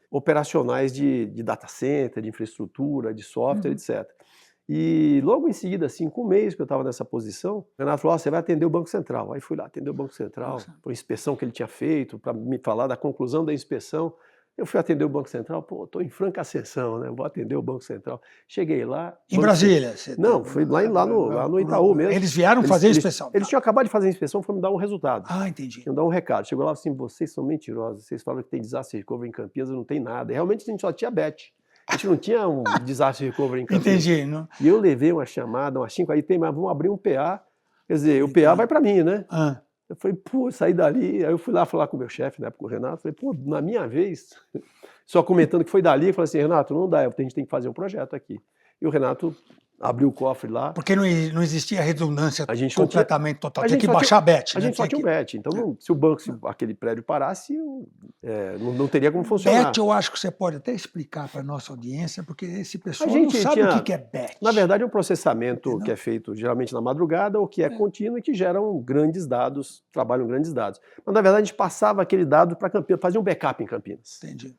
operacionais de data center, de infraestrutura, de software, etc. E logo em seguida, 5 meses que eu estava nessa posição, o Renato falou, você vai atender o Banco Central. Aí fui lá atender o Banco Central, para uma inspeção que ele tinha feito, para me falar da conclusão da inspeção. Eu fui atender o Banco Central, estou em franca ascensão, né? Vou atender o Banco Central. Cheguei lá... Em Brasília? Não, fui lá no Itaú mesmo. Eles vieram fazer a inspeção? Eles tinham acabado de fazer a inspeção, foram me dar um resultado. Ah, entendi. Iam dar um recado. Chegou lá assim, vocês são mentirosos, vocês falam que tem desastre recovery em Campinas, não tem nada. E realmente a gente só tinha BET. A gente não tinha um desastre recovery em Campinas. Entendi. Não? E eu levei uma chamada, umas 5, aí mas vamos abrir um PA. Quer dizer, o PA vai para mim, né? Eu falei, saí dali. Aí eu fui lá falar com o meu chefe, na época, o Renato. Falei, na minha vez, só comentando que foi dali, eu falei assim, Renato, não dá, a gente tem que fazer um projeto aqui. E o Renato abriu o cofre lá. Porque não existia redundância completamente total, tinha que baixar a BET. A gente só tinha o BET, então se aquele prédio parasse, não teria como funcionar. BET eu acho que você pode até explicar para a nossa audiência, porque esse pessoal não sabe o que é BET. Na verdade é um processamento que é feito geralmente na madrugada ou que é contínuo e que geram grandes dados, trabalham grandes dados. Mas na verdade a gente passava aquele dado para Campinas, fazia um backup em Campinas. Entendi.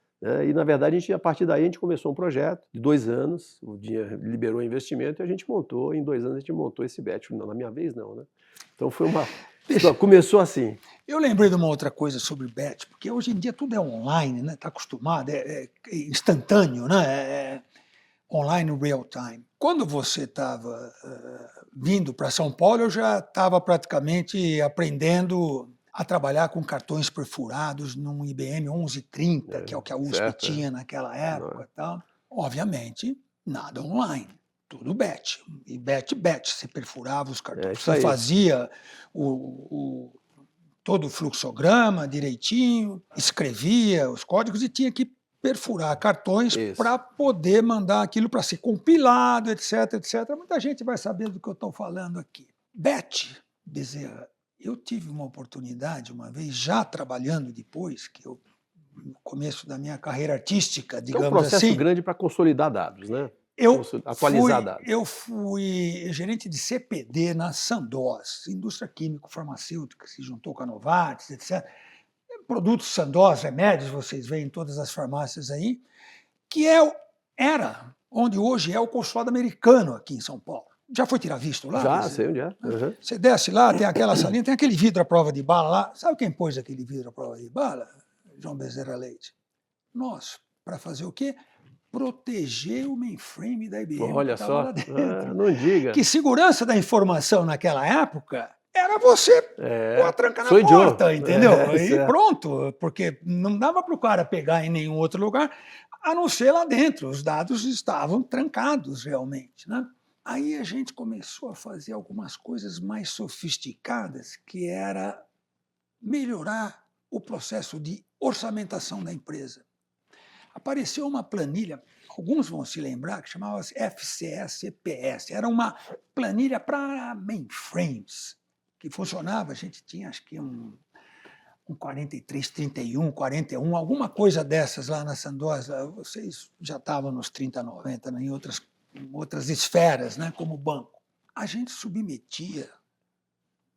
E, na verdade, a partir daí a gente começou um projeto de 2 anos, o dinheiro liberou investimento e a gente montou, em 2 anos a gente montou esse BET. Não, na minha vez não, né? Então começou assim. Eu lembrei de uma outra coisa sobre BET, porque hoje em dia tudo é online, né? Está acostumado, é instantâneo, né? É online real time. Quando você estava vindo para São Paulo, eu já estava praticamente aprendendo a trabalhar com cartões perfurados num IBM 1130, que é o que a USP tinha naquela época. Tal. Obviamente, nada online, tudo BET. E BET, você perfurava os cartões, você fazia todo o fluxograma direitinho, escrevia os códigos e tinha que perfurar cartões para poder mandar aquilo para ser compilado, etc, etc. Muita gente vai saber do que eu estou falando aqui. BET, Bezerra, eu tive uma oportunidade uma vez, já trabalhando depois, no começo da minha carreira artística, digamos assim... É um processo grande para consolidar dados, né? Atualizar dados. Eu fui gerente de CPD na Sandoz, indústria químico-farmacêutica, que se juntou com a Novartis, etc. Produtos Sandoz, remédios, vocês veem em todas as farmácias aí, que era onde hoje é o consulado americano aqui em São Paulo. Já foi tirar visto lá? Já, sei onde é. Uhum. Você desce lá, tem aquela salinha, tem aquele vidro à prova de bala lá. Sabe quem pôs aquele vidro à prova de bala? João Bezerra Leite. Nós, para fazer o quê? Proteger o mainframe da IBM. Olha só, não diga. Que segurança da informação naquela época era você pôr a tranca na porta, entendeu? E pronto, porque não dava para o cara pegar em nenhum outro lugar, a não ser lá dentro. Os dados estavam trancados realmente, né? Aí a gente começou a fazer algumas coisas mais sofisticadas, que era melhorar o processo de orçamentação da empresa. Apareceu uma planilha, alguns vão se lembrar, que chamava-se FCS-EPS. Era uma planilha para mainframes, que funcionava, a gente tinha acho que um 4331, 41, alguma coisa dessas lá na Sandoz. Vocês já estavam nos 3090, né, em outras esferas, né, como banco. A gente submetia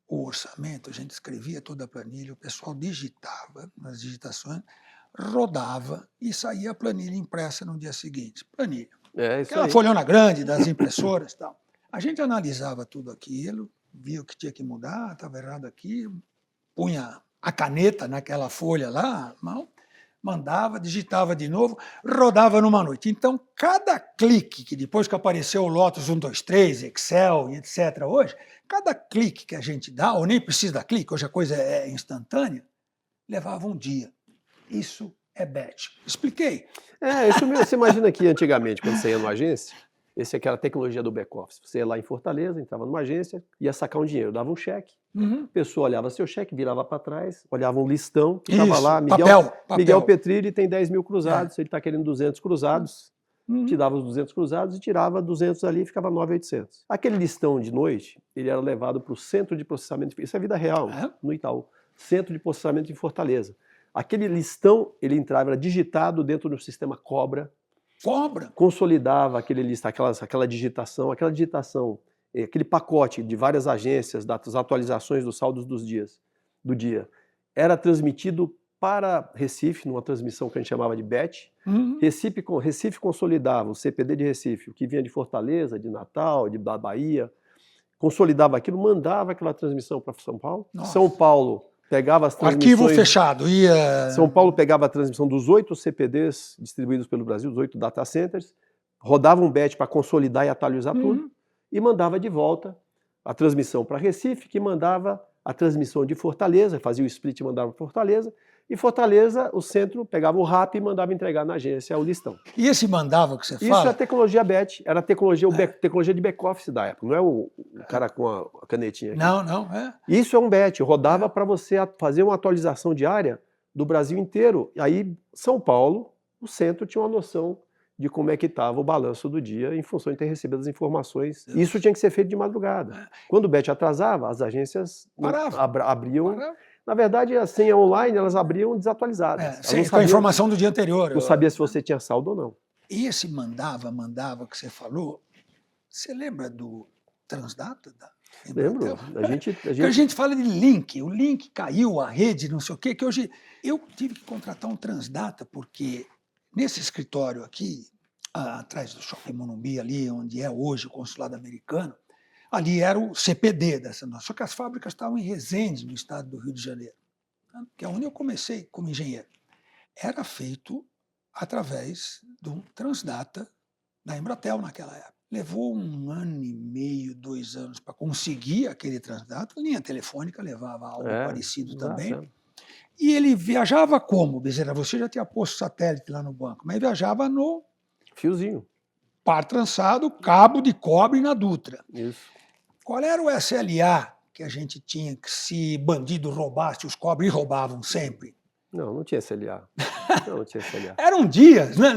o orçamento, a gente escrevia toda a planilha, o pessoal digitava nas digitações, rodava e saía a planilha impressa no dia seguinte. Planilha. É isso Aquela aí. folhona grande das impressoras e tal. A gente analisava tudo aquilo, via o que tinha que mudar, estava errado aqui, punha a caneta naquela folha lá, mão, mandava, digitava de novo, rodava numa noite. Então, cada clique, que depois que apareceu o Lotus 123, Excel e etc. hoje, cada clique que a gente dá, ou nem precisa dar clique, hoje a coisa é instantânea, levava um dia. Isso é batch. Expliquei? Isso mesmo. Você imagina que antigamente, quando você ia numa agência, essa é aquela tecnologia do back-office. Você ia lá em Fortaleza, entrava numa agência, ia sacar um dinheiro, dava um cheque, a pessoa olhava seu cheque, virava para trás, olhava um listão, estava lá, papel. Miguel Petrilli tem 10 mil cruzados, ele está querendo 200 cruzados, Uhum. te dava os 200 cruzados e tirava 200 ali e ficava 9.800. Aquele listão de noite, ele era levado para o centro de processamento, isso é vida real, no Itaú, centro de processamento em Fortaleza. Aquele listão, ele entrava, era digitado dentro do sistema Cobra, consolidava aquele lista, aquela digitação, aquele pacote de várias agências, das atualizações dos saldos do dia, era transmitido para Recife, numa transmissão que a gente chamava de batch. Recife consolidava o CPD de Recife, o que vinha de Fortaleza, de Natal, da Bahia, consolidava aquilo, mandava aquela transmissão para São Paulo. Nossa. São Paulo pegava as transmissões... Arquivo fechado. São Paulo pegava a transmissão dos 8 CPDs distribuídos pelo Brasil, os 8 data centers, rodava um batch para consolidar e atualizar tudo, e mandava de volta a transmissão para Recife, que mandava a transmissão de Fortaleza, fazia o split e mandava para Fortaleza, e Fortaleza, o centro, pegava o RAP e mandava entregar na agência o listão. E esse mandava que você fala? Isso é a tecnologia batch, era a tecnologia de back-office da época, não é o cara com a canetinha aqui. Não. Isso é um batch, rodava para você fazer uma atualização diária do Brasil inteiro. E aí, São Paulo, o centro tinha uma noção de como é que estava o balanço do dia em função de ter recebido as informações. Isso tinha que ser feito de madrugada. Quando o batch atrasava, as agências abriam... Na verdade, a senha online, elas abriam desatualizadas. Com a informação do dia anterior. Não sabia se você tinha saldo ou não. E esse mandava que você falou, você lembra do Transdata? Lembro. A gente fala de link, o link caiu, a rede, não sei o quê, que hoje eu tive que contratar um Transdata, porque nesse escritório aqui, atrás do Shopping Morumbi, ali onde é hoje o consulado americano, ali era o CPD dessa nossa, só que as fábricas estavam em Resende, no estado do Rio de Janeiro, que é onde eu comecei como engenheiro. Era feito através de um Transdata da Embratel naquela época. Levou 1 ano e meio, 2 anos para conseguir aquele Transdata. A linha telefônica levava algo parecido também. E ele viajava como, Bezerra? Você já tinha posto satélite lá no banco, mas viajava no... fiozinho. Par trançado, cabo de cobre na Dutra. Isso. Qual era o SLA que a gente tinha que se bandido roubasse os cobres, e roubavam sempre? Não tinha SLA. Não tinha SLA. Eram dias, né?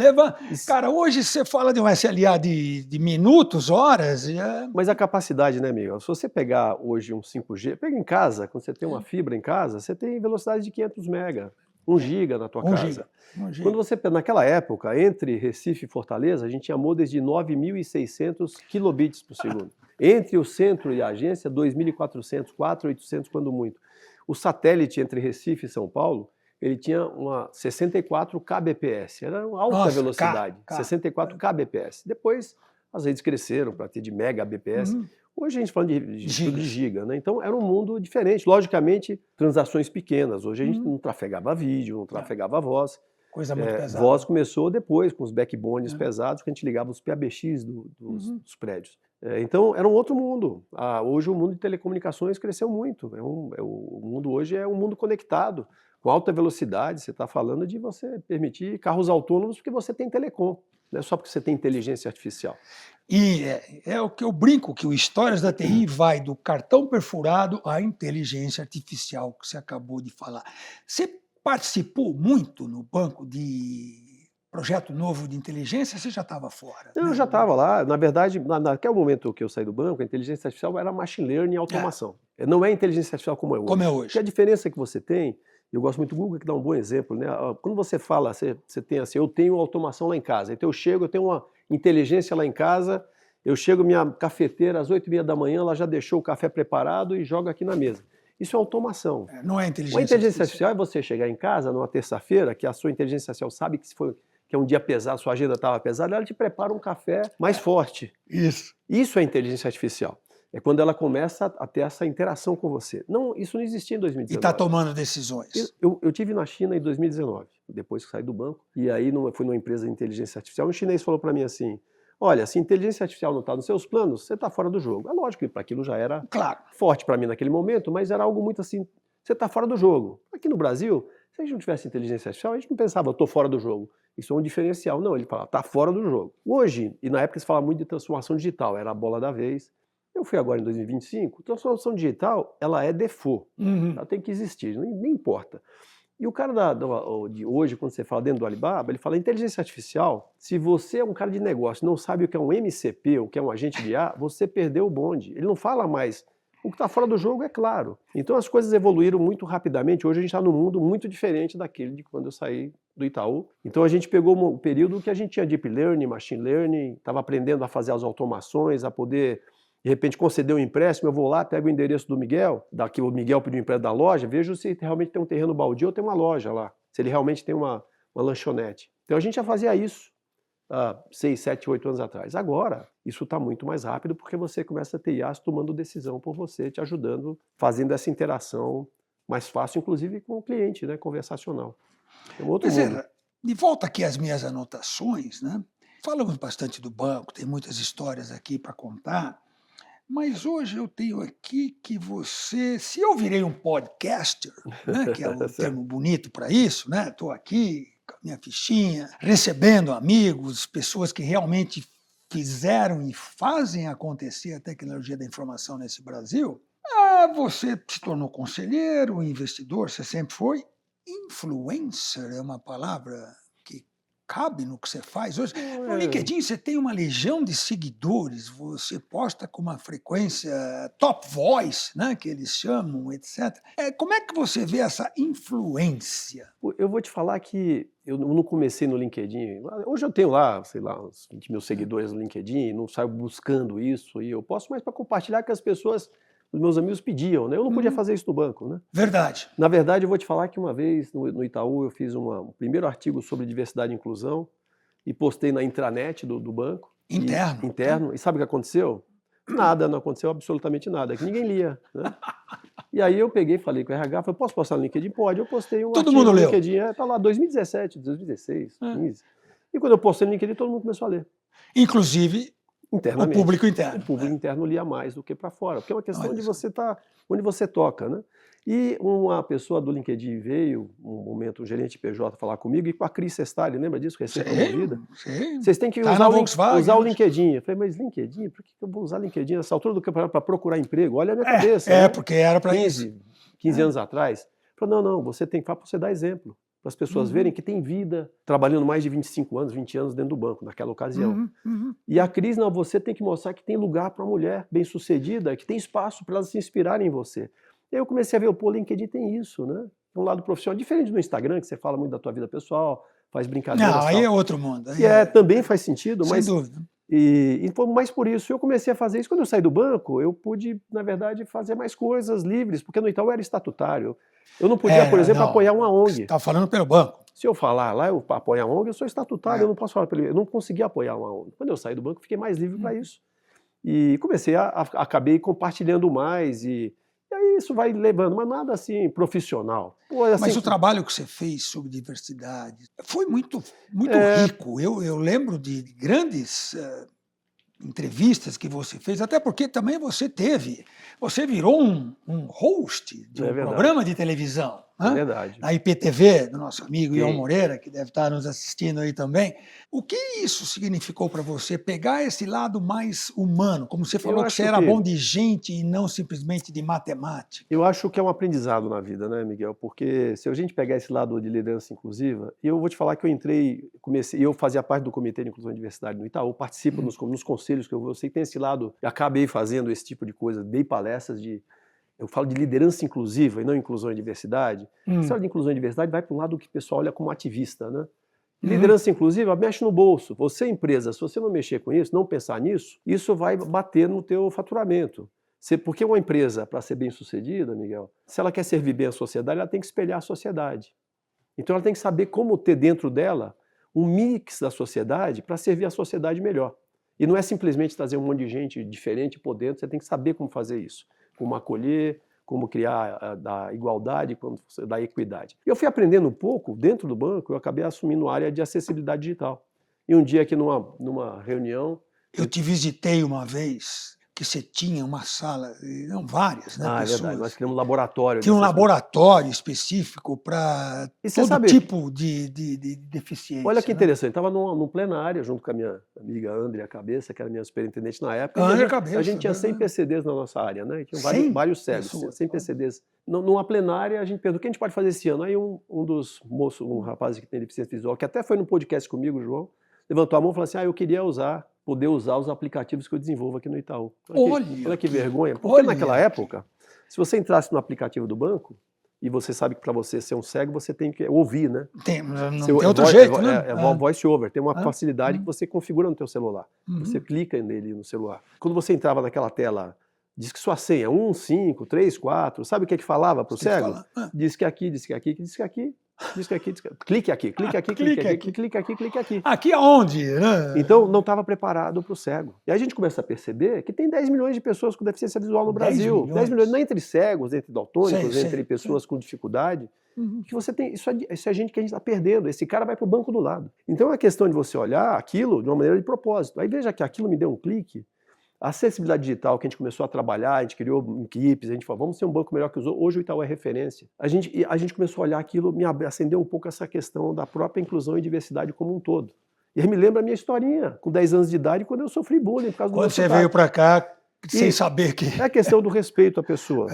Cara, hoje você fala de um SLA de minutos, horas... Mas a capacidade, né, Miguel? Se você pegar hoje um 5G, pega em casa, quando você tem uma fibra em casa, você tem velocidade de 500 mega, 1 giga na tua casa. Quando você pega, naquela época, entre Recife e Fortaleza, a gente tinha modems de 9.600 kilobits por segundo. Entre o centro e a agência, 2.400, 4.800 quando muito. O satélite entre Recife e São Paulo, ele tinha uma 64 kbps, era uma alta velocidade, 64 kbps. Depois as redes cresceram para ter de megabps. Hoje a gente fala de giga, né? Então era um mundo diferente. Logicamente, transações pequenas. Hoje a gente não trafegava vídeo, não trafegava voz. Coisa muito pesada. Voz começou depois, com os backbones pesados, que a gente ligava os PABX dos prédios. Então era um outro mundo. Hoje o mundo de telecomunicações cresceu muito. O mundo hoje é um mundo conectado, com alta velocidade. Você está falando de você permitir carros autônomos porque você tem telecom. Não é só porque você tem inteligência artificial. E é o que eu brinco, que o Histórias da TI vai do cartão perfurado à inteligência artificial, que você acabou de falar. Você participou muito no banco de projeto novo de inteligência, você já estava fora? Eu Né? já estava lá, na verdade, naquele momento que eu saí do banco, a inteligência artificial era machine learning e É, automação. Não é inteligência artificial como é como é hoje. Porque hoje. a diferença que você tem, eu gosto muito do Google, que dá um bom exemplo, né? Quando você fala, você tem assim, eu tenho automação lá em casa, então eu chego, eu tenho uma inteligência lá em casa, eu chego, minha cafeteira às 8h30 da manhã, ela já deixou o café preparado e joga aqui na mesa. Isso é automação. Não é Uma inteligência inteligência artificial. artificial é você chegar em casa numa terça-feira, que a sua inteligência artificial sabe que é um dia pesado, sua agenda estava pesada, ela te prepara um café mais forte. Isso. Isso é inteligência artificial. É quando ela começa a ter essa interação com você. Não, isso não existia em E 2019. está tomando decisões. Eu tive na China em 2019, depois que saí do banco, e aí fui numa empresa de inteligência artificial, um chinês falou para mim assim, olha, se inteligência artificial não está nos seus planos, você está fora do jogo. É lógico que para aquilo já era Claro. forte para mim naquele momento, mas era algo muito assim, você está fora do jogo. Aqui no Brasil, se a gente não tivesse inteligência artificial, a gente não pensava, eu estou fora do jogo. Isso é um diferencial. Não, ele fala, está fora do jogo. Hoje, e na época se falava muito de transformação digital, era a bola da vez. Eu fui agora em 2025, transformação digital, ela é default. Uhum. Ela tem que existir, nem importa. E o cara de hoje, quando você fala dentro do Alibaba, ele fala, inteligência artificial, se você é um cara de negócio e não sabe o que é um MCP, o que é um agente de IA, você perdeu o bonde. Ele não fala mais. O que está fora do jogo é claro. Então as coisas evoluíram muito rapidamente. Hoje a gente está num mundo muito diferente daquele de quando eu saí do Itaú. Então a gente pegou um período que a gente tinha Deep Learning, Machine Learning, estava aprendendo a fazer as automações, a poder, de repente, conceder um empréstimo. Eu vou lá, pego o endereço do Miguel, daqui o Miguel pediu um empréstimo da loja, vejo se realmente tem um terreno baldio ou tem uma loja lá, se ele realmente tem uma lanchonete. Então a gente já fazia isso. 6, 7, 8 anos atrás. Agora, isso está muito mais rápido porque você começa a ter IAs tomando decisão por você, te ajudando, fazendo essa interação mais fácil, inclusive com o cliente, né, conversacional. É um outro mundo. De volta aqui às minhas anotações, né? Falamos bastante do banco, tem muitas histórias aqui para contar, mas hoje eu tenho aqui que você, se eu virei um podcaster, né, que é um termo bonito para isso, né? Estou aqui com a minha fichinha, recebendo amigos, pessoas que realmente fizeram e fazem acontecer a tecnologia da informação nesse Brasil. Você se tornou conselheiro, investidor, você sempre foi. Influencer é uma palavra que cabe no que você faz hoje. No LinkedIn você tem uma legião de seguidores, você posta com uma frequência top voice, né, que eles chamam, etc. Como é que você vê essa influência? Eu vou te falar que eu não comecei no LinkedIn. Hoje eu tenho lá, sei lá, uns 20 mil seguidores no LinkedIn, não saio buscando isso, e eu posso mais para compartilhar que as pessoas, os meus amigos pediam, né? Eu não podia fazer isso no banco, né? Verdade. Na verdade, eu vou te falar que uma vez no Itaú eu fiz um primeiro artigo sobre diversidade e inclusão e postei na intranet do banco. Interno. Interno. E sabe o que aconteceu? Nada, não aconteceu absolutamente nada, que ninguém lia, né? E aí eu peguei, falei com o RH, falei, posso postar no LinkedIn? Pode. Eu postei um Todo artigo mundo no leu. LinkedIn, tá lá, 2017, 2016, 15. E quando eu postei no LinkedIn, todo mundo começou a ler. Inclusive Internamente. o público interno. O público interno lia mais do que para fora, porque é uma questão de você estar onde você toca, né? E uma pessoa do LinkedIn veio, um momento, um gerente PJ, falar comigo, e com a Cris Sestari, lembra disso? Recém-promovida. Sim. Vocês têm que Tá usar o LinkedIn. Eu falei, mas LinkedIn? Por que eu vou usar LinkedIn nessa altura do campeonato para procurar emprego? Olha a minha cabeça. Né? Porque era para isso. 15 anos atrás. Eu falei, não, você tem que falar para você dar exemplo. Para as pessoas verem que tem vida, trabalhando mais de 25 anos, 20 anos dentro do banco, naquela ocasião. E a Cris, não, você tem que mostrar que tem lugar para a mulher bem-sucedida, que tem espaço para elas se inspirarem em você. E aí eu comecei a ver, o LinkedIn tem isso, né? Um lado profissional, diferente do Instagram, que você fala muito da tua vida pessoal, faz brincadeiras. Não, aí é outro mundo. E também faz sentido, sem dúvida. E foi mais por isso. Eu comecei a fazer isso. Quando eu saí do banco, eu pude, na verdade, fazer mais coisas livres, porque no Itaú era estatutário. Eu não podia, por exemplo, apoiar uma ONG. Você está falando pelo banco. Se eu falar lá, eu apoiar uma ONG, eu sou estatutário, eu não posso falar pelo... Eu não conseguia apoiar uma ONG. Quando eu saí do banco, fiquei mais livre para isso. E comecei acabei compartilhando mais e aí isso vai levando, mas nada assim profissional. Assim, mas o trabalho que você fez sobre diversidade foi muito rico. Eu lembro de grandes entrevistas que você fez, até porque também você virou um host de um programa de televisão. Hã? verdade. Na IPTV, do nosso amigo Ion Sim. Moreira, que deve estar nos assistindo aí também. O que isso significou para você, pegar esse lado mais humano? Como você Eu falou que você acho era que bom de gente e não simplesmente de matemática. eu acho que é um aprendizado na vida, né, Miguel? Porque se a gente pegar esse lado de liderança inclusiva, e eu vou te falar que eu fazia parte do Comitê de Inclusão e Diversidade no Itaú, participo nos conselhos que eu sei que tem esse lado, e acabei fazendo esse tipo de coisa, dei palestras eu falo de liderança inclusiva e não inclusão e diversidade. Esse lado de inclusão e diversidade vai para um lado que o pessoal olha como ativista, né? Liderança inclusiva mexe no bolso. Você, empresa, se você não mexer com isso, não pensar nisso, isso vai bater no teu faturamento. Porque uma empresa, para ser bem sucedida, Miguel, se ela quer servir bem a sociedade, ela tem que espelhar a sociedade. Então ela tem que saber como ter dentro dela um mix da sociedade para servir a sociedade melhor. E não é simplesmente trazer um monte de gente diferente por dentro, você tem que saber como fazer isso. Como acolher, como criar da igualdade, da equidade. Eu fui aprendendo um pouco, dentro do banco, eu acabei assumindo a área de acessibilidade digital. E um dia aqui numa reunião... Eu te visitei uma vez, que você tinha uma sala, não várias, né, é verdade, nós pessoas. criamos um laboratório. Tinha um laboratório específico para E você todo sabe, tipo de deficiência. olha que né? interessante, estava num plenário junto com a minha amiga Andrea Cabeça, que era minha superintendente na época. Andrea A Cabeça, gente tinha 100 verdade. PCDs na nossa área, né? E tinha 100 vários cegos, pessoas. 100 PCDs. Numa plenária, a gente perguntou o que a gente pode fazer esse ano. Aí um dos moços, um rapaz que tem deficiência visual, que até foi no podcast comigo, João, levantou a mão e falou assim: eu queria poder usar os aplicativos que eu desenvolvo aqui no Itaú. Olha que vergonha. Porque naquela época, se você entrasse no aplicativo do banco, e você sabe que para você ser um cego, você tem que ouvir, né? Não tem outro jeito, né? Voice over, tem uma facilidade que você configura no teu celular. Você clica nele no celular. Quando você entrava naquela tela, diz que sua senha, 1, 5, 3, 4, sabe o que falava para o cego? Diz que aqui, diz que aqui, diz que aqui. Diz que aqui, clique aqui, clique aqui, clique aqui, clique aqui, clique aqui. Aqui aonde? Né? Então, não estava preparado para o cego. E aí a gente começa a perceber que tem 10 milhões de pessoas com deficiência visual no Brasil. 10 milhões, não entre cegos, entre daltônicos, entre pessoas com dificuldade. Que você tem, isso é gente que a gente está perdendo. Esse cara vai para o banco do lado. Então é uma questão de você olhar aquilo de uma maneira de propósito. Aí veja que aquilo me deu um clique. A acessibilidade digital que a gente começou a trabalhar, a gente criou equipes, a gente falou, vamos ser um banco melhor que os outros. Hoje o Itaú é referência. A gente começou a olhar aquilo, me acendeu um pouco essa questão da própria inclusão e diversidade como um todo. E aí me lembra a minha historinha, com 10 anos de idade, quando eu sofri bullying por causa do Quando você veio para cá, sem saber que... É a questão do respeito à pessoa.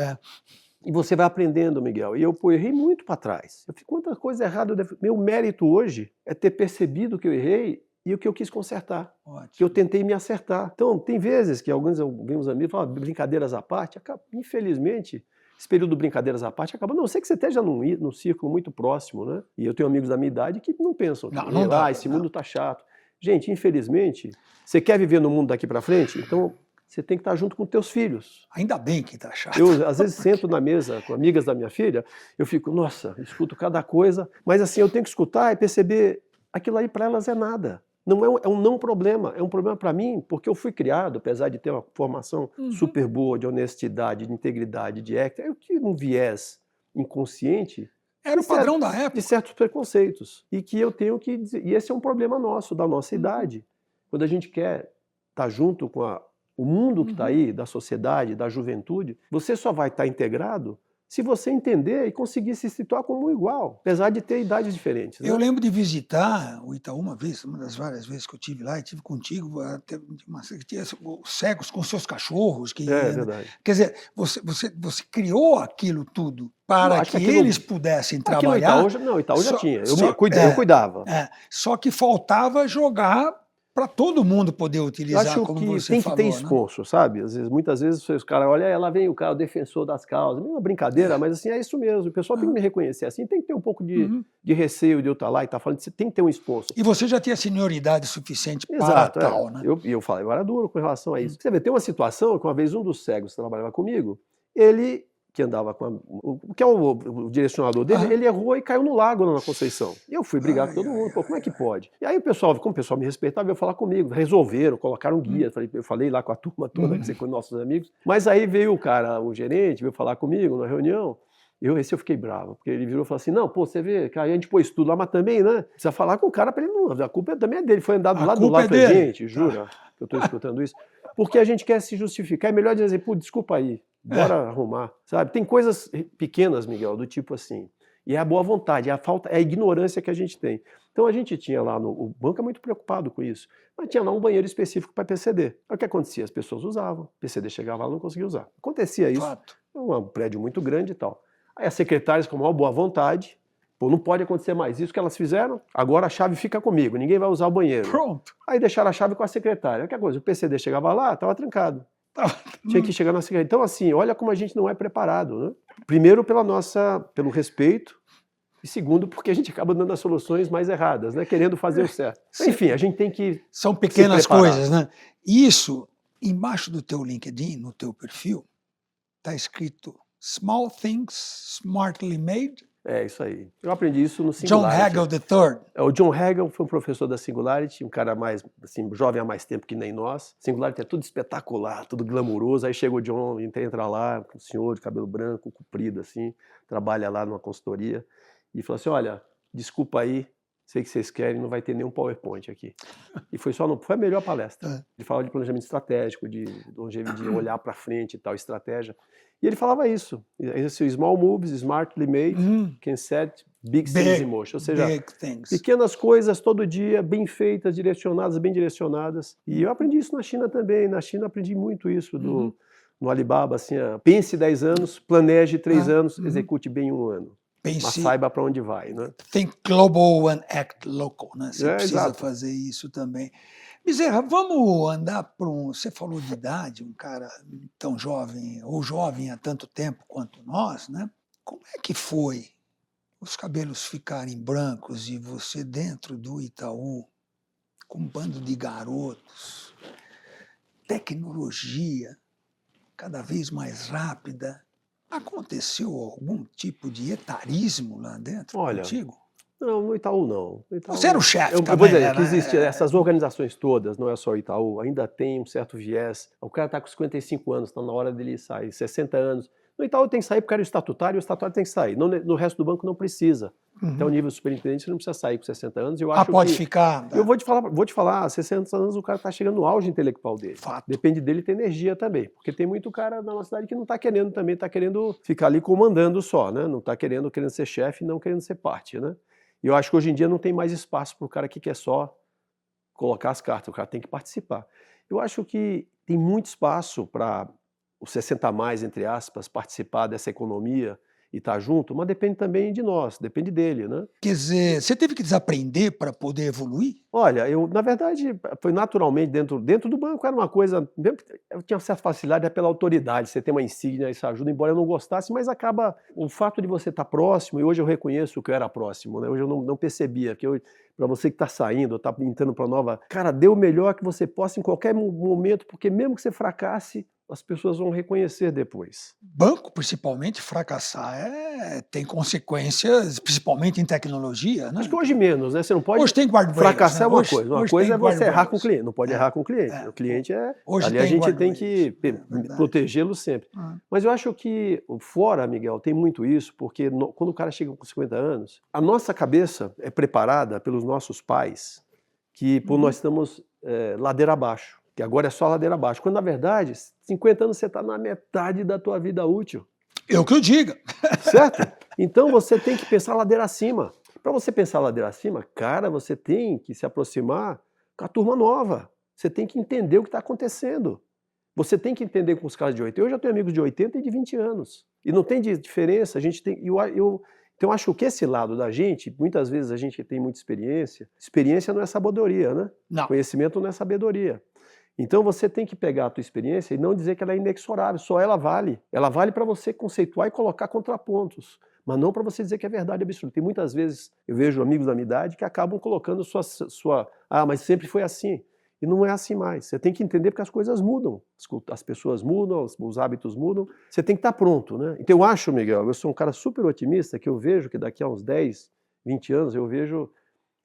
E você vai aprendendo, Miguel. E eu errei muito para trás. Eu fiz quanta coisa errada. Meu mérito hoje é ter percebido que eu errei e o que eu quis consertar. Ótimo. Que eu tentei me acertar. Então, tem vezes que alguns amigos falam, brincadeiras à parte, infelizmente, esse período de brincadeiras à parte acaba. Não, eu sei que você esteja num círculo muito próximo, né? E eu tenho amigos da minha idade que não pensam. Não dá, esse mundo tá chato. Gente, infelizmente, você quer viver no mundo daqui para frente? Então, você tem que estar junto com teus filhos. Ainda bem que tá chato. Eu, às vezes, sento na mesa com amigas da minha filha, eu fico, nossa, escuto cada coisa, mas assim, eu tenho que escutar e perceber, aquilo aí para elas é nada. Não é um não problema, é um problema para mim, porque eu fui criado, apesar de ter uma formação super boa de honestidade, de integridade, de ética, eu tive um viés inconsciente. Era o padrão da época. De certos preconceitos. E que eu tenho que dizer, e esse é um problema nosso, da nossa idade. Quando a gente quer estar junto com o mundo que está aí, da sociedade, da juventude, você só vai estar integrado se você entender e conseguir se situar como um igual, apesar de ter idades diferentes. Né? Eu lembro de visitar o Itaú uma vez, uma das várias vezes que eu tive lá, e tive contigo, até os cegos com seus cachorros. Verdade. Quer dizer, você criou aquilo tudo para que eles pudessem trabalhar. O Itaú já tinha, eu cuidava. Só que faltava jogar para todo mundo poder utilizar, acho como que você tem falou. Que ter esforço, sabe? Muitas vezes os caras olham, lá vem o cara, o defensor das causas. É uma brincadeira, mas assim, é isso mesmo. O pessoal tem que me reconhecer assim, tem que ter um pouco de receio de eu estar lá e estar falando, você tem que ter um esforço. E você já tinha senioridade suficiente para tal, né? Eu era duro com relação a isso. Você vê, tem uma situação que uma vez um dos cegos que trabalhava comigo, ele... que andava com que é o direcionador dele, ele errou e caiu no lago na Conceição. E eu fui brigar com todo mundo, como é que pode? E aí como o pessoal me respeitava, veio falar comigo, resolveram, colocaram guia, eu falei lá com a turma toda, com nossos amigos, mas aí veio o gerente, veio falar comigo na reunião, esse eu fiquei bravo, porque ele virou e falou assim, não, você vê, cara, a gente pôs tudo lá, mas também, né, precisa falar com o cara para ele não, a culpa também é dele, foi andar do lado com a gente, jura, que eu estou escutando isso, porque a gente quer se justificar, é melhor dizer, pô, desculpa aí, bora arrumar, sabe? Tem coisas pequenas, Miguel, do tipo assim, E é a boa vontade, é a falta, é a ignorância que a gente tem. Então a gente tinha lá, o banco é muito preocupado com isso, mas tinha lá um banheiro específico para PCD. Aí o que acontecia? As pessoas usavam, PCD chegava lá e não conseguia usar. Acontecia isso, Fato. é um prédio muito grande e tal. Aí as secretárias com a maior boa vontade, pô, não pode acontecer mais isso que elas fizeram, agora a chave fica comigo, ninguém vai usar o banheiro. Pronto. Aí deixaram a chave com a secretária. Que coisa, o PCD chegava lá, estava trancado. Tinha que chegar na secretária. Então assim, olha como a gente não é preparado, né? Primeiro pelo respeito, e segundo porque a gente acaba dando as soluções mais erradas, né? Querendo fazer o certo. Enfim, a gente tem que São pequenas se preparar. coisas, né? Isso, embaixo do teu LinkedIn, no teu perfil, está escrito Small Things Smartly Made. É isso aí. Eu aprendi isso no John Singularity. Hagel III. O John Hagel foi um professor da Singularity, um cara mais, assim, jovem há mais tempo que nem nós. Singularity é tudo espetacular, tudo glamuroso. Aí chega o John, entra lá, um senhor de cabelo branco, comprido assim, trabalha lá numa consultoria, e falou assim, olha, desculpa aí, sei que vocês querem, não vai ter nenhum PowerPoint aqui. E foi a melhor palestra. Ele falava de planejamento estratégico, de olhar para frente e tal, estratégia. E ele falava isso, small moves, smartly made, can set big things in motion. Ou seja, pequenas coisas todo dia, bem feitas, direcionadas, bem direcionadas. E eu aprendi isso na China também. Na China aprendi muito isso no Alibaba. Assim, pense 10 anos, planeje 3 anos, execute bem 1 ano. Mas saiba para onde vai, né? Think global and act local, né? Você precisa exato. fazer isso também. Bezerra, vamos andar para Você falou de idade, um cara tão jovem, ou jovem há tanto tempo quanto nós, né? Como é que foi os cabelos ficarem brancos e você dentro do Itaú, com um bando de garotos, tecnologia cada vez mais rápida? Aconteceu algum tipo de etarismo lá dentro contigo? Não, no Itaú não. No Itaú, você era o chefe também. Eu vou dizer que existem essas organizações todas, não é só o Itaú, ainda tem um certo viés. O cara está com 55 anos, está na hora dele sair, 60 anos. No Itaú tem que sair porque era estatutário, o estatutário tem que sair. No resto do banco não precisa. Até o nível superintendente você não precisa sair com 60 anos. Eu acho pode ficar. Eu vou te falar, 60 anos o cara está chegando no auge intelectual dele. Fato. Depende dele ter energia também. Porque tem muito cara na nossa cidade que não está querendo também, está querendo ficar ali comandando só, né? Não está querendo ser chefe, não querendo ser parte, né? E eu acho que hoje em dia não tem mais espaço para o cara que quer só colocar as cartas, o cara tem que participar. Eu acho que tem muito espaço para os 60 a mais, entre aspas, participar dessa economia e estar junto, mas depende também de nós, depende dele, né? Quer dizer, você teve que desaprender para poder evoluir? Olha, na verdade, foi naturalmente dentro do banco, era uma coisa, eu tinha certa facilidade pela autoridade, você tem uma insígnia, isso ajuda, embora eu não gostasse, mas acaba, o fato de você estar próximo, e hoje eu reconheço que eu era próximo, né? Hoje eu não percebia, que para você que está saindo, está entrando para nova, cara, dê o melhor que você possa em qualquer momento, porque mesmo que você fracasse, as pessoas vão reconhecer depois. Banco, principalmente, fracassar tem consequências, principalmente em tecnologia, né? Acho que hoje menos, né? Você não pode hoje tem fracassar, né? uma coisa. Uma coisa é você errar com o cliente, não pode errar com o cliente. O cliente ali a gente tem que protegê-lo sempre. Mas eu acho que fora, Miguel, tem muito isso, porque quando o cara chega com 50 anos, a nossa cabeça é preparada pelos nossos pais que nós estamos ladeira abaixo. Que agora é só ladeira abaixo. Quando, na verdade, 50 anos você está na metade da tua vida útil. Eu que eu diga. Certo? Então você tem que pensar ladeira acima. Para você pensar ladeira acima, cara, você tem que se aproximar com a turma nova. Você tem que entender o que está acontecendo. Você tem que entender com os caras de 80. Eu já tenho amigos de 80 e de 20 anos. E não tem diferença. A gente tem... Então, acho que esse lado da gente, muitas vezes a gente tem muita experiência. Experiência não é sabedoria, né? Não. Conhecimento não é sabedoria. Então você tem que pegar a tua experiência e não dizer que ela é inexorável, só ela vale. Ela vale para você conceituar e colocar contrapontos, mas não para você dizer que é verdade absoluta. Tem muitas vezes, eu vejo amigos da minha idade que acabam colocando mas sempre foi assim. E não é assim mais. Você tem que entender porque as coisas mudam, as pessoas mudam, os hábitos mudam. Você tem que estar pronto, né? Então eu acho, Miguel, eu sou um cara super otimista, que eu vejo que daqui a uns 10, 20 anos, eu vejo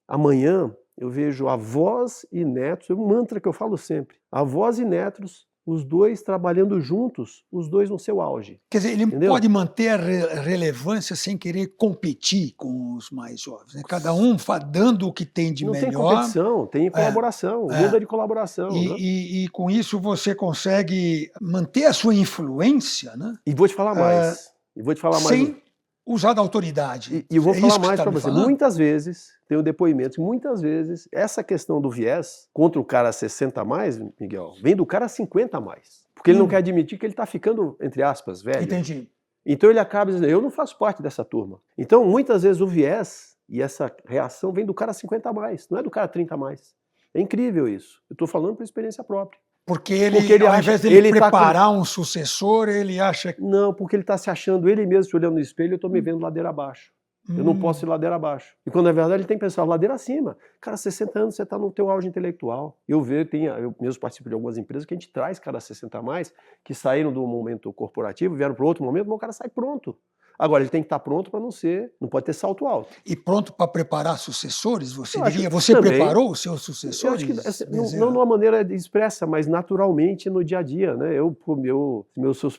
amanhã, eu vejo avós e netos, é um mantra que eu falo sempre, avós e netos, os dois trabalhando juntos, os dois no seu auge. Quer dizer, ele pode manter a relevância sem querer competir com os mais jovens, né? Cada um dando o que tem de melhor. Não tem competição, tem colaboração, muda de colaboração. E com isso você consegue manter a sua influência, né? E vou te falar mais. Sem usar da autoridade. E eu vou É falar isso que mais tá para me você. falando? Muitas vezes, tenho depoimentos, muitas vezes, essa questão do viés contra o cara 60 a mais, Miguel, vem do cara 50 a mais. Porque ele não quer admitir que ele está ficando, entre aspas, velho. Entendi. Então ele acaba dizendo, eu não faço parte dessa turma. Então, muitas vezes o viés e essa reação vem do cara 50 a mais, não é do cara 30 a mais. É incrível isso. Eu estou falando por experiência própria. Porque ele, ao acha, invés dele ele preparar um sucessor, ele acha que... Não, porque ele está se achando ele mesmo, se olhando no espelho, eu estou me vendo ladeira abaixo. Eu não posso ir ladeira abaixo. E quando na verdade ele tem que pensar ladeira acima. Cara, 60 anos você está no teu auge intelectual. Eu mesmo participo de algumas empresas que a gente traz cara 60 a mais, que saíram do momento corporativo, vieram para outro momento, mas o cara sai pronto. Agora, ele tem que estar pronto para não pode ter salto alto. E pronto para preparar sucessores, você Eu acho diria? que Você também. preparou os seus Eu sucessores? acho que não de uma maneira expressa, mas naturalmente no dia a dia, né?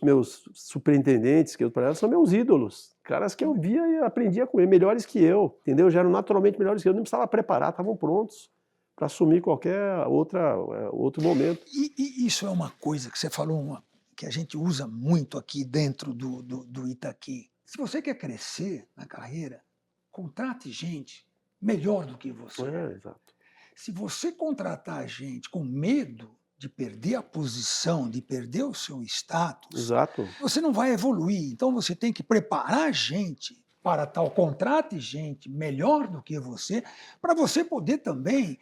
Meus superintendentes, que eu trabalhava, são meus ídolos. Caras que eu via e aprendia com eles, melhores que eu, entendeu? Já eram naturalmente melhores que eu, não precisava preparar, estavam prontos para assumir qualquer outro momento. E isso é uma coisa que você falou, que a gente usa muito aqui dentro do Itaqui. Se você quer crescer na carreira, contrate gente melhor do que você. Exato. Se você contratar gente com medo de perder a posição, de perder o seu status, Exato. você não vai evoluir. Então você tem que preparar gente para tal, contrate gente melhor do que você, para você poder também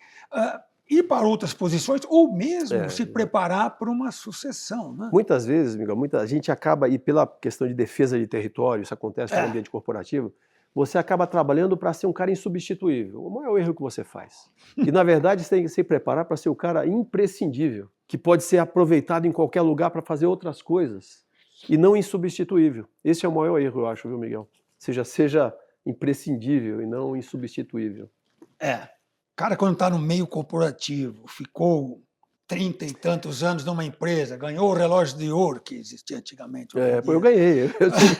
ir para outras posições ou mesmo se preparar para uma sucessão. Né? Muitas vezes, Miguel, a gente acaba, e pela questão de defesa de território, isso acontece no ambiente corporativo, você acaba trabalhando para ser um cara insubstituível. O maior erro que você faz. E, na verdade, você tem que se preparar para ser o cara imprescindível, que pode ser aproveitado em qualquer lugar para fazer outras coisas, e não insubstituível. Esse é o maior erro, eu acho, viu, Miguel? Seja imprescindível e não insubstituível. O cara, quando está no meio corporativo, ficou 30 e tantos anos numa empresa, ganhou o relógio de ouro que existia antigamente. Eu ganhei.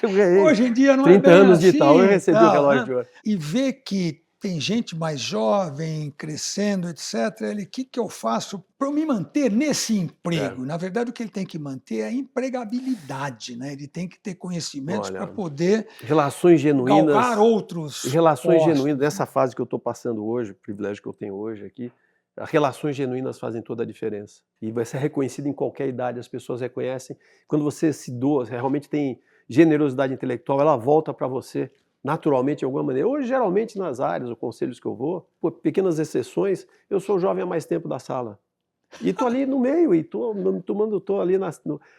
Eu ganhei. Hoje em dia não 30 é bem anos assim, de tal, eu recebi o relógio de ouro. E ver que tem gente mais jovem, crescendo, etc. O que eu faço para me manter nesse emprego? Na verdade, o que ele tem que manter é a empregabilidade. Né? Ele tem que ter conhecimentos para poder relações genuínas, galgar outros relações postos. genuínas, nessa fase que eu estou passando hoje, o privilégio que eu tenho hoje aqui, as relações genuínas fazem toda a diferença. E vai ser reconhecido em qualquer idade, as pessoas reconhecem. Quando você se doa, realmente tem generosidade intelectual, ela volta para você naturalmente de alguma maneira. Hoje, geralmente, nas áreas, os conselhos que eu vou, por pequenas exceções, eu sou jovem há mais tempo da sala. E estou ali no meio, e estou ali,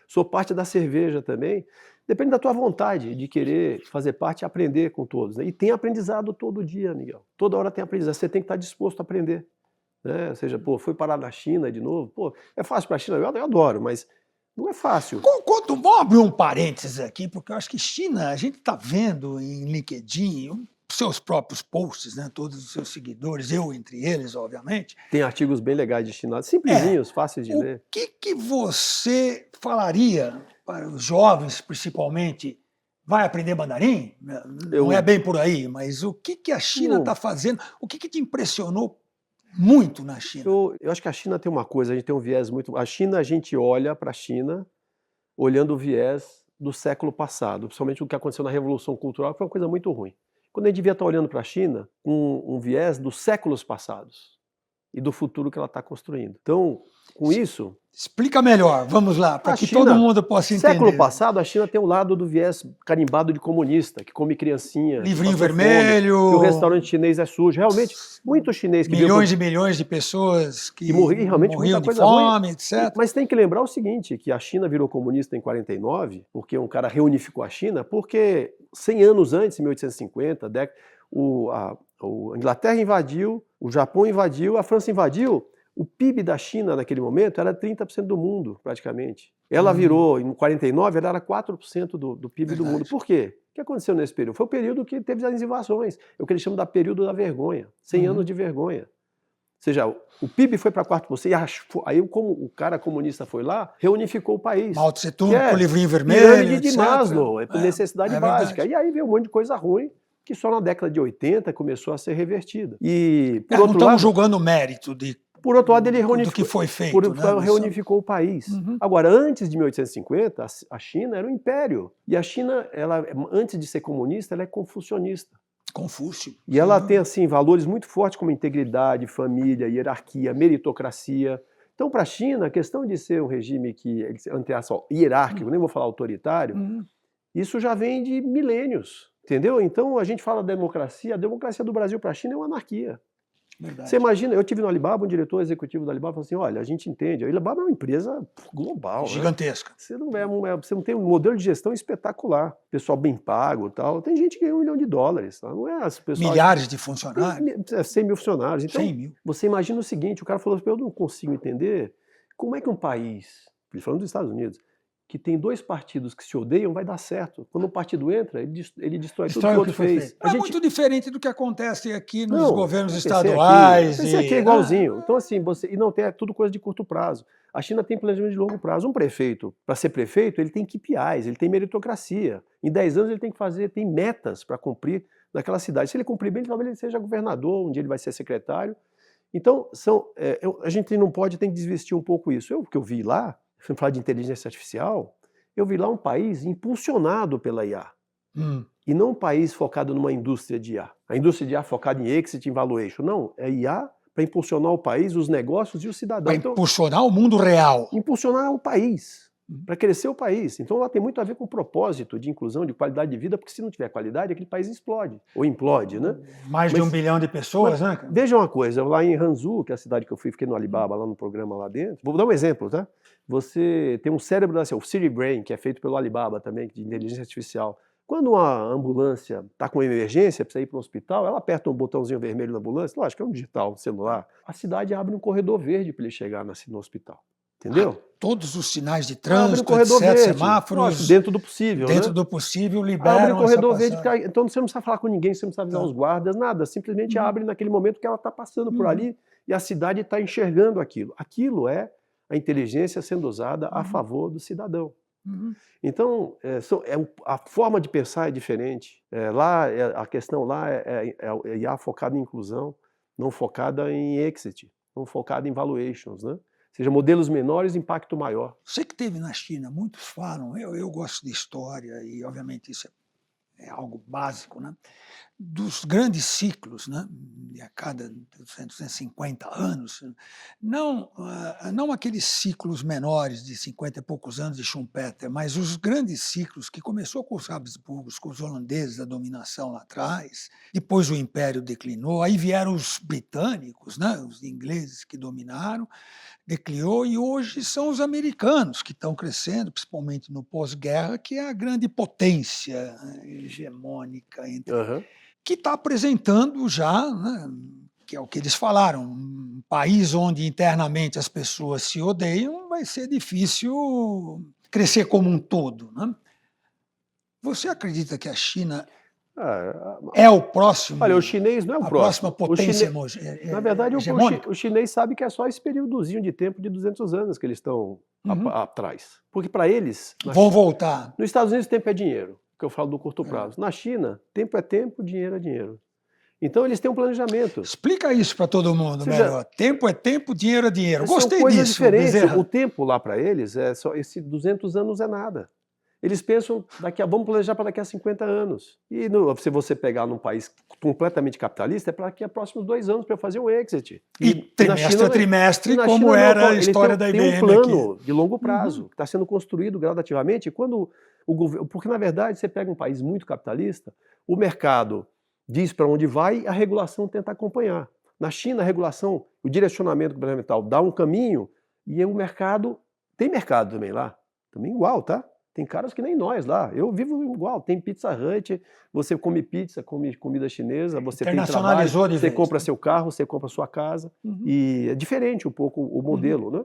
sou parte da cerveja também. Depende da tua vontade de querer fazer parte e aprender com todos. Né? E tem aprendizado todo dia, Miguel. Toda hora tem aprendizado. Você tem que estar disposto a aprender. Né? Ou seja, foi parar na China de novo. É fácil para a China? Eu adoro, mas não é fácil. Vamos abrir um parênteses aqui, porque eu acho que China, a gente está vendo em LinkedIn, seus próprios posts, né, todos os seus seguidores, eu entre eles, obviamente. Tem artigos bem legais de China, simplesinhos, fáceis de ler. O que você falaria para os jovens, principalmente, vai aprender mandarim? Não é bem por aí, mas o que a China está fazendo? O que te impressionou muito na China? Eu acho que a China tem uma coisa, a gente tem um viés muito... A gente olha para a China olhando o viés do século passado, principalmente o que aconteceu na Revolução Cultural, que foi uma coisa muito ruim. Quando a gente devia estar olhando para a China com um viés dos séculos passados e do futuro que ela está construindo. Então, com isso... Explica melhor, vamos lá, para que todo mundo possa entender. Século passado, a China tem um lado do viés carimbado de comunista, que come criancinha, livrinho vermelho, fome, que o restaurante chinês é sujo. Realmente, muito chinês que milhões e milhões de pessoas que morriam de fome, etc. Mas tem que lembrar o seguinte, que a China virou comunista em 49, porque um cara reunificou a China, porque 100 anos antes, em 1850, a Inglaterra invadiu, o Japão invadiu, a França invadiu. O PIB da China naquele momento era 30% do mundo, praticamente. Ela virou, em 49, ela era 4% do PIB do mundo. Por quê? O que aconteceu nesse período? Foi o período que teve as invasões. É o que eles chamam de período da vergonha. 100 anos de vergonha. Ou seja, o PIB foi para 4%. E aí, como o cara comunista foi lá, reunificou o país. Mao Tse Tung, com o livrinho vermelho, pirâmide de Maslow, por necessidade básica. Verdade. E aí veio um monte de coisa ruim, que só na década de 80 começou a ser revertida. E, por não outro estamos lado, julgando o mérito de Por outro lado, ele do que foi feito. Né? reunificou o país. Agora, antes de 1850, a China era um império. E a China, ela, antes de ser comunista, ela é confucionista. Confúcio. E ela tem assim valores muito fortes como integridade, família, hierarquia, meritocracia. Então, para a China, a questão de ser um regime que hierárquico, nem vou falar autoritário, isso já vem de milênios, entendeu? Então, a gente fala a democracia do Brasil para a China é uma anarquia. Verdade. Você imagina, eu tive no Alibaba, um diretor executivo do Alibaba falou assim, olha, a gente entende, a Alibaba é uma empresa global. Gigantesca. Né? Você não tem um modelo de gestão espetacular, pessoal bem pago e tal. Tem gente que ganha $1 milhão, tá? Não é as pessoas... Milhares de funcionários. 100 mil funcionários. Então, 100 mil. você imagina o seguinte, o cara falou assim, eu não consigo entender como é que um país, falando dos Estados Unidos, que tem 2 partidos que se odeiam, vai dar certo. Quando um partido entra, ele destrói tudo que o outro fez. É muito diferente do que acontece aqui nos governos esse estaduais. Aqui é igualzinho. Então, assim, e não tem tudo coisa de curto prazo. A China tem planejamento de longo prazo. Um prefeito, para ser prefeito, ele tem KPIs, ele tem meritocracia. Em 10 anos ele tem metas para cumprir naquela cidade. Se ele cumprir bem, talvez ele seja governador, um dia ele vai ser secretário. Então, a gente não pode, tem que desvestir um pouco isso. O que eu vi lá, se falar de inteligência artificial, eu vi lá um país impulsionado pela IA. E não um país focado numa indústria de IA. A indústria de IA focada em exit, em valuation. Não, é IA para impulsionar o país, os negócios e o cidadão. Para impulsionar o mundo real. Impulsionar o país, para crescer o país. Então, ela tem muito a ver com o propósito de inclusão, de qualidade de vida, porque se não tiver qualidade, aquele país explode, ou implode, né? Mais de 1 bilhão de pessoas, né? Veja uma coisa, lá em Hangzhou, que é a cidade que eu fiquei no Alibaba, lá no programa lá dentro, vou dar um exemplo, tá? Você tem um cérebro, assim, o City Brain, que é feito pelo Alibaba também, de inteligência artificial. Quando uma ambulância está com emergência, precisa ir para um hospital, ela aperta um botãozinho vermelho na ambulância, lógico, é um digital, um celular, a cidade abre um corredor verde para ele chegar no hospital. Entendeu? Todos os sinais de trânsito, corredor etc, verde, semáforos, dentro do possível. Dentro né? do possível, liberam abre o corredor verde, passagem. então você não precisa falar com ninguém, você não precisa avisar os guardas, nada. Simplesmente abre naquele momento que ela está passando por ali e a cidade está enxergando aquilo. Aquilo é a inteligência sendo usada a favor do cidadão. Então, a forma de pensar é diferente. A questão lá é IA focada em inclusão, não focada em exit, não focada em valuations, né? Ou seja, modelos menores, impacto maior. Você que esteve na China, muitos falam, eu gosto de história e obviamente isso é algo básico, né? Dos grandes ciclos, né? De a cada 250 anos, não aqueles ciclos menores de 50 e poucos anos de Schumpeter, mas os grandes ciclos que começou com os Habsburgos, com os holandeses, a dominação lá atrás, depois o Império declinou, aí vieram os britânicos, né? Os ingleses que dominaram, declinou, e hoje são os americanos que estão crescendo, principalmente no pós-guerra, que é a grande potência hegemônica, que está apresentando já, né, que é o que eles falaram, um país onde internamente as pessoas se odeiam, vai ser difícil crescer como um todo. Né? Você acredita que a China é o próximo? Olha, o chinês não é o próximo. A próxima potência na verdade, hegemônica? o chinês sabe que é só esse períodozinho de tempo de 200 anos que eles estão atrás. Porque para eles... Vão voltar. Nos Estados Unidos, tempo é dinheiro, que eu falo do curto prazo. Na China, tempo é tempo, dinheiro é dinheiro. Então, eles têm um planejamento. Explica isso para todo mundo melhor. Tempo é tempo, dinheiro é dinheiro. Gostei são coisas disso. diferentes. Bezerra. O tempo lá para eles, esse 200 anos é nada. Eles pensam, vamos planejar para daqui a 50 anos. E se você pegar num país completamente capitalista, é para daqui a próximos 2 anos para eu fazer um exit. E trimestre a trimestre, como era a história da IBM. Tem um plano de longo prazo, que está sendo construído gradativamente. E quando o governo, porque, na verdade, você pega um país muito capitalista, o mercado diz para onde vai e a regulação tenta acompanhar. Na China, a regulação, o direcionamento governamental dá um caminho e o mercado... Tem mercado também lá, também igual, tá? Tem caras que nem nós lá. Eu vivo igual. Tem Pizza Hut, você come pizza, come comida chinesa, você tem trabalho, você compra seu carro, você compra sua casa. E é diferente um pouco o modelo, né?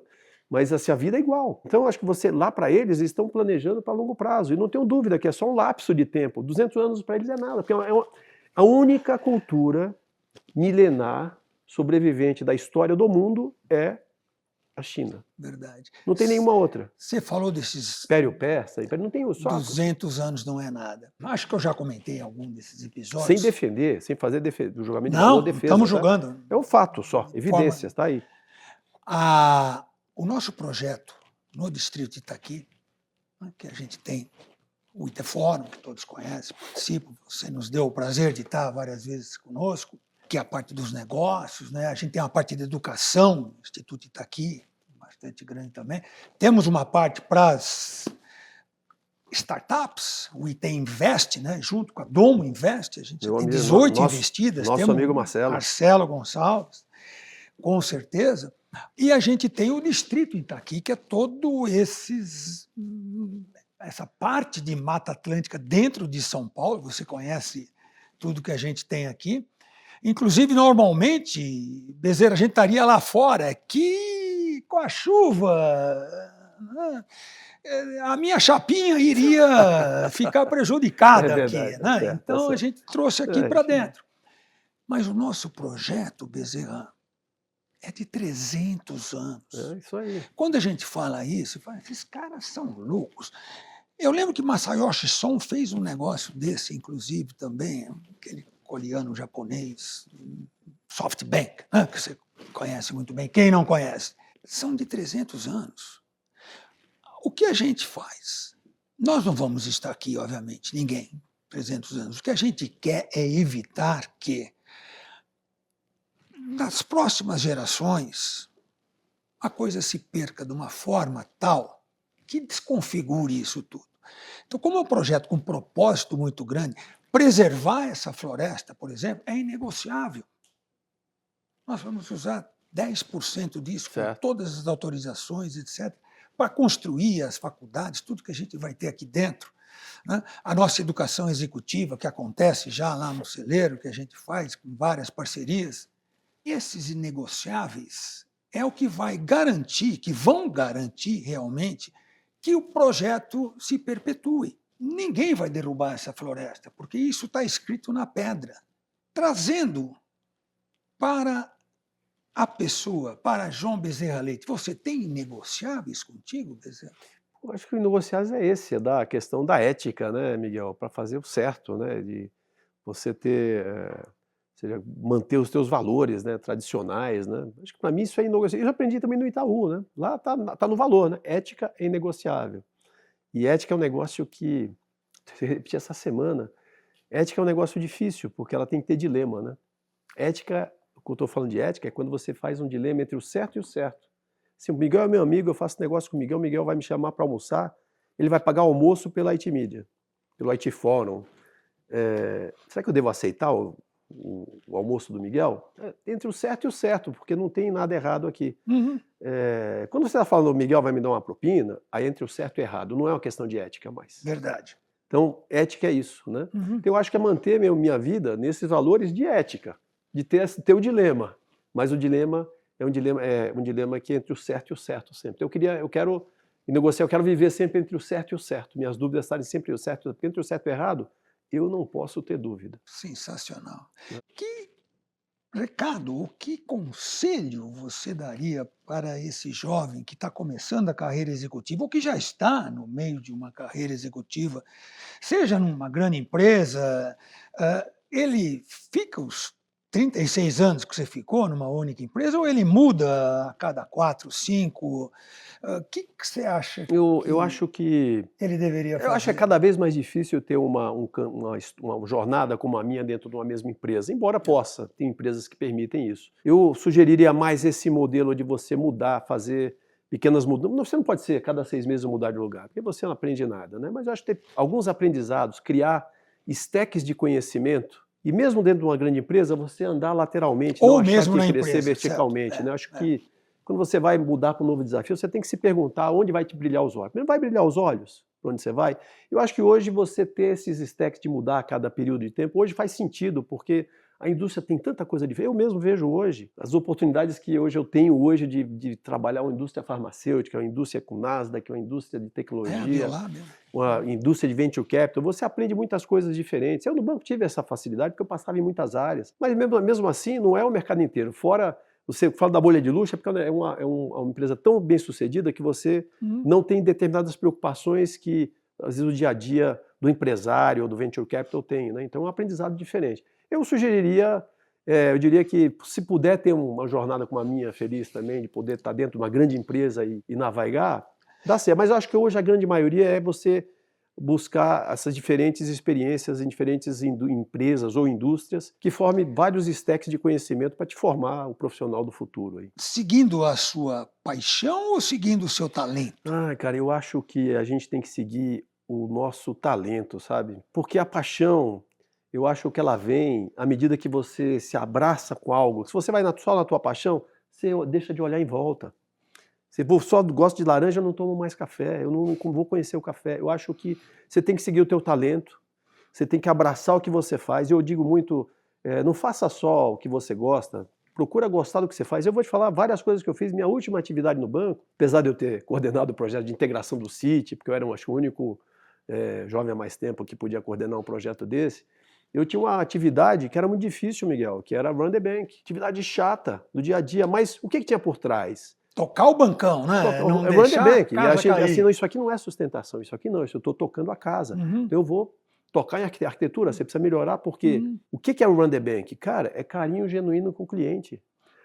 Mas assim, a vida é igual. Então, acho que lá para eles estão planejando para longo prazo. E não tenho dúvida que é só um lapso de tempo. 200 anos para eles é nada. Porque a única cultura milenar sobrevivente da história do mundo é a China. Verdade. Não tem nenhuma outra. Você falou desses... Império Persa, não tem só... 200 anos não é nada. Acho que eu já comentei em algum desses episódios. Sem defender, sem fazer o julgamento de não, valor, defesa. Estamos julgando. É um fato só, evidências, está aí. O nosso projeto no Distrito de Itaqui, né, que a gente tem o Itefórum, que todos conhecem, participam, você nos deu o prazer de estar várias vezes conosco, que é a parte dos negócios, né? A gente tem uma parte de educação, o Instituto Itaqui, bastante grande também. Temos uma parte para as startups, o IT Invest, né? Junto com a Domo Invest, a gente Meu tem amigo, 18 nosso, investidas. nosso Temos amigo Marcelo. Marcelo Gonçalves, com certeza. E a gente tem o Distrito Itaqui, que é todo essa parte de Mata Atlântica dentro de São Paulo. Você conhece tudo que a gente tem aqui. Inclusive, normalmente, Bezerra, a gente estaria lá fora, que com a chuva, né, a minha chapinha iria ficar prejudicada É aqui, verdade, tá né? certo, tá Então a certo. gente trouxe aqui É, para dentro. Mas o nosso projeto, Bezerra, é de 300 anos. é isso aí. Quando a gente fala isso, fala, esses caras são loucos. Eu lembro que Masayoshi Son fez um negócio desse, inclusive, também, aquele coreano japonês, SoftBank, né, que você conhece muito bem. Quem não conhece? São de 300 anos. O que a gente faz? Nós não vamos estar aqui, obviamente, ninguém, 300 anos. O que a gente quer é evitar que, nas próximas gerações, a coisa se perca de uma forma tal que desconfigure isso tudo. Então, como é um projeto com um propósito muito grande, preservar essa floresta, por exemplo, é inegociável. Nós vamos usar 10% disso, com Certo. todas as autorizações, etc., para construir as faculdades, tudo que a gente vai ter aqui dentro. Né? A nossa educação executiva, que acontece já lá no celeiro, que a gente faz com várias parcerias. Esses inegociáveis é o que vai garantir, que vão garantir realmente, que o projeto se perpetue. Ninguém vai derrubar essa floresta, porque isso está escrito na pedra. Trazendo para a pessoa, para João Bezerra Leite, você tem negociáveis contigo, Bezerra? Eu acho que o negociáveis é esse, é da questão da ética, né, Miguel, para fazer o certo, né, de você ter, seja, manter os teus valores, né, tradicionais, né. Acho que para mim isso é inegociável. Eu já aprendi também no Itaú, né, lá tá no valor, né, ética é inegociável. E ética é um negócio que, eu repeti essa semana, ética é um negócio difícil, porque ela tem que ter dilema, né. Ética, o que eu estou falando de ética, é quando você faz um dilema entre o certo e o certo. Se o Miguel é meu amigo, eu faço negócio com o Miguel vai me chamar para almoçar, ele vai pagar o almoço pela IT Media, pelo IT Forum. Será que eu devo aceitar o almoço do Miguel? Entre o certo e o certo, porque não tem nada errado aqui. Uhum. Quando você está falando o Miguel vai me dar uma propina, aí entre o certo e o errado, não é uma questão de ética mais. Verdade. Então, ética é isso, né? Uhum. Então, eu acho que é manter minha vida nesses valores de ética, de ter o dilema, mas o dilema é um dilema que é entre o certo e o certo sempre. Então, eu quero negociar, eu quero viver sempre entre o certo e o certo. Minhas dúvidas estarem sempre o certo, porque entre o certo e o errado, eu não posso ter dúvida. Sensacional. Que recado, ou que conselho você daria para esse jovem que está começando a carreira executiva, ou que já está no meio de uma carreira executiva, seja numa grande empresa, ele fica os 36 anos que você ficou numa única empresa, ou ele muda a cada 4, 5? O que você acha Eu acho que ele deveria Eu acho que é fazer? cada vez mais difícil ter uma jornada como a minha dentro de uma mesma empresa, embora possa, tem empresas que permitem isso. Eu sugeriria mais esse modelo de você mudar, fazer pequenas mudanças. Você não pode ser cada 6 meses mudar de lugar, porque você não aprende nada, né? Mas eu acho que ter alguns aprendizados, criar stacks de conhecimento, e mesmo dentro de uma grande empresa, você andar lateralmente, Ou não achar mesmo que na crescer empresa, verticalmente, certo? né? Eu acho que quando você vai mudar para um novo desafio, você tem que se perguntar onde vai te brilhar os olhos. Não vai brilhar os olhos para onde você vai? Eu acho que hoje você ter esses stacks de mudar a cada período de tempo, hoje faz sentido, porque a indústria tem tanta coisa diferente. Eu mesmo vejo hoje as oportunidades que hoje eu tenho hoje de trabalhar uma indústria farmacêutica, uma indústria com Nasdaq, uma indústria de tecnologia, Lá mesmo. uma indústria de venture capital. Você aprende muitas coisas diferentes. Eu no banco tive essa facilidade porque eu passava em muitas áreas, mas mesmo assim não é o mercado inteiro. Fora, você fala da bolha de luxo, é porque é uma empresa tão bem sucedida que você não tem determinadas preocupações que, às vezes, o dia a dia do empresário ou do venture capital tem, né? Então é um aprendizado diferente. Eu sugeriria Eu diria que se puder ter uma jornada como a minha feliz também, de poder estar dentro de uma grande empresa e navegar, dá certo. Mas eu acho que hoje a grande maioria é você buscar essas diferentes experiências em diferentes empresas ou indústrias que formem vários stacks de conhecimento para te formar o profissional do futuro aí. Seguindo a sua paixão ou seguindo o seu talento? Cara, eu acho que a gente tem que seguir o nosso talento, sabe? Porque a paixão, eu acho que ela vem à medida que você se abraça com algo. Se você vai só na tua paixão, você deixa de olhar em volta. Se eu só gosto de laranja, eu não tomo mais café, eu não vou conhecer o café. Eu acho que você tem que seguir o teu talento, você tem que abraçar o que você faz. Eu digo muito, não faça só o que você gosta, procura gostar do que você faz. Eu vou te falar várias coisas que eu fiz. Minha última atividade no banco, apesar de eu ter coordenado o projeto de integração do Citi, porque eu era, acho, o único jovem há mais tempo que podia coordenar um projeto desse, eu tinha uma atividade que era muito difícil, Miguel, que era Run the Bank. Atividade chata, do dia a dia, mas o que tinha por trás? Tocar o bancão, né? Não Run the deixar Bank. a E a casa gente, assim, não, cair. isso aqui não é sustentação, isso aqui não, isso eu estou tocando a casa. Uhum, Então eu vou tocar em arquitetura, você precisa melhorar, porque uhum. o que é o Run the Bank? Cara, é carinho genuíno com o cliente.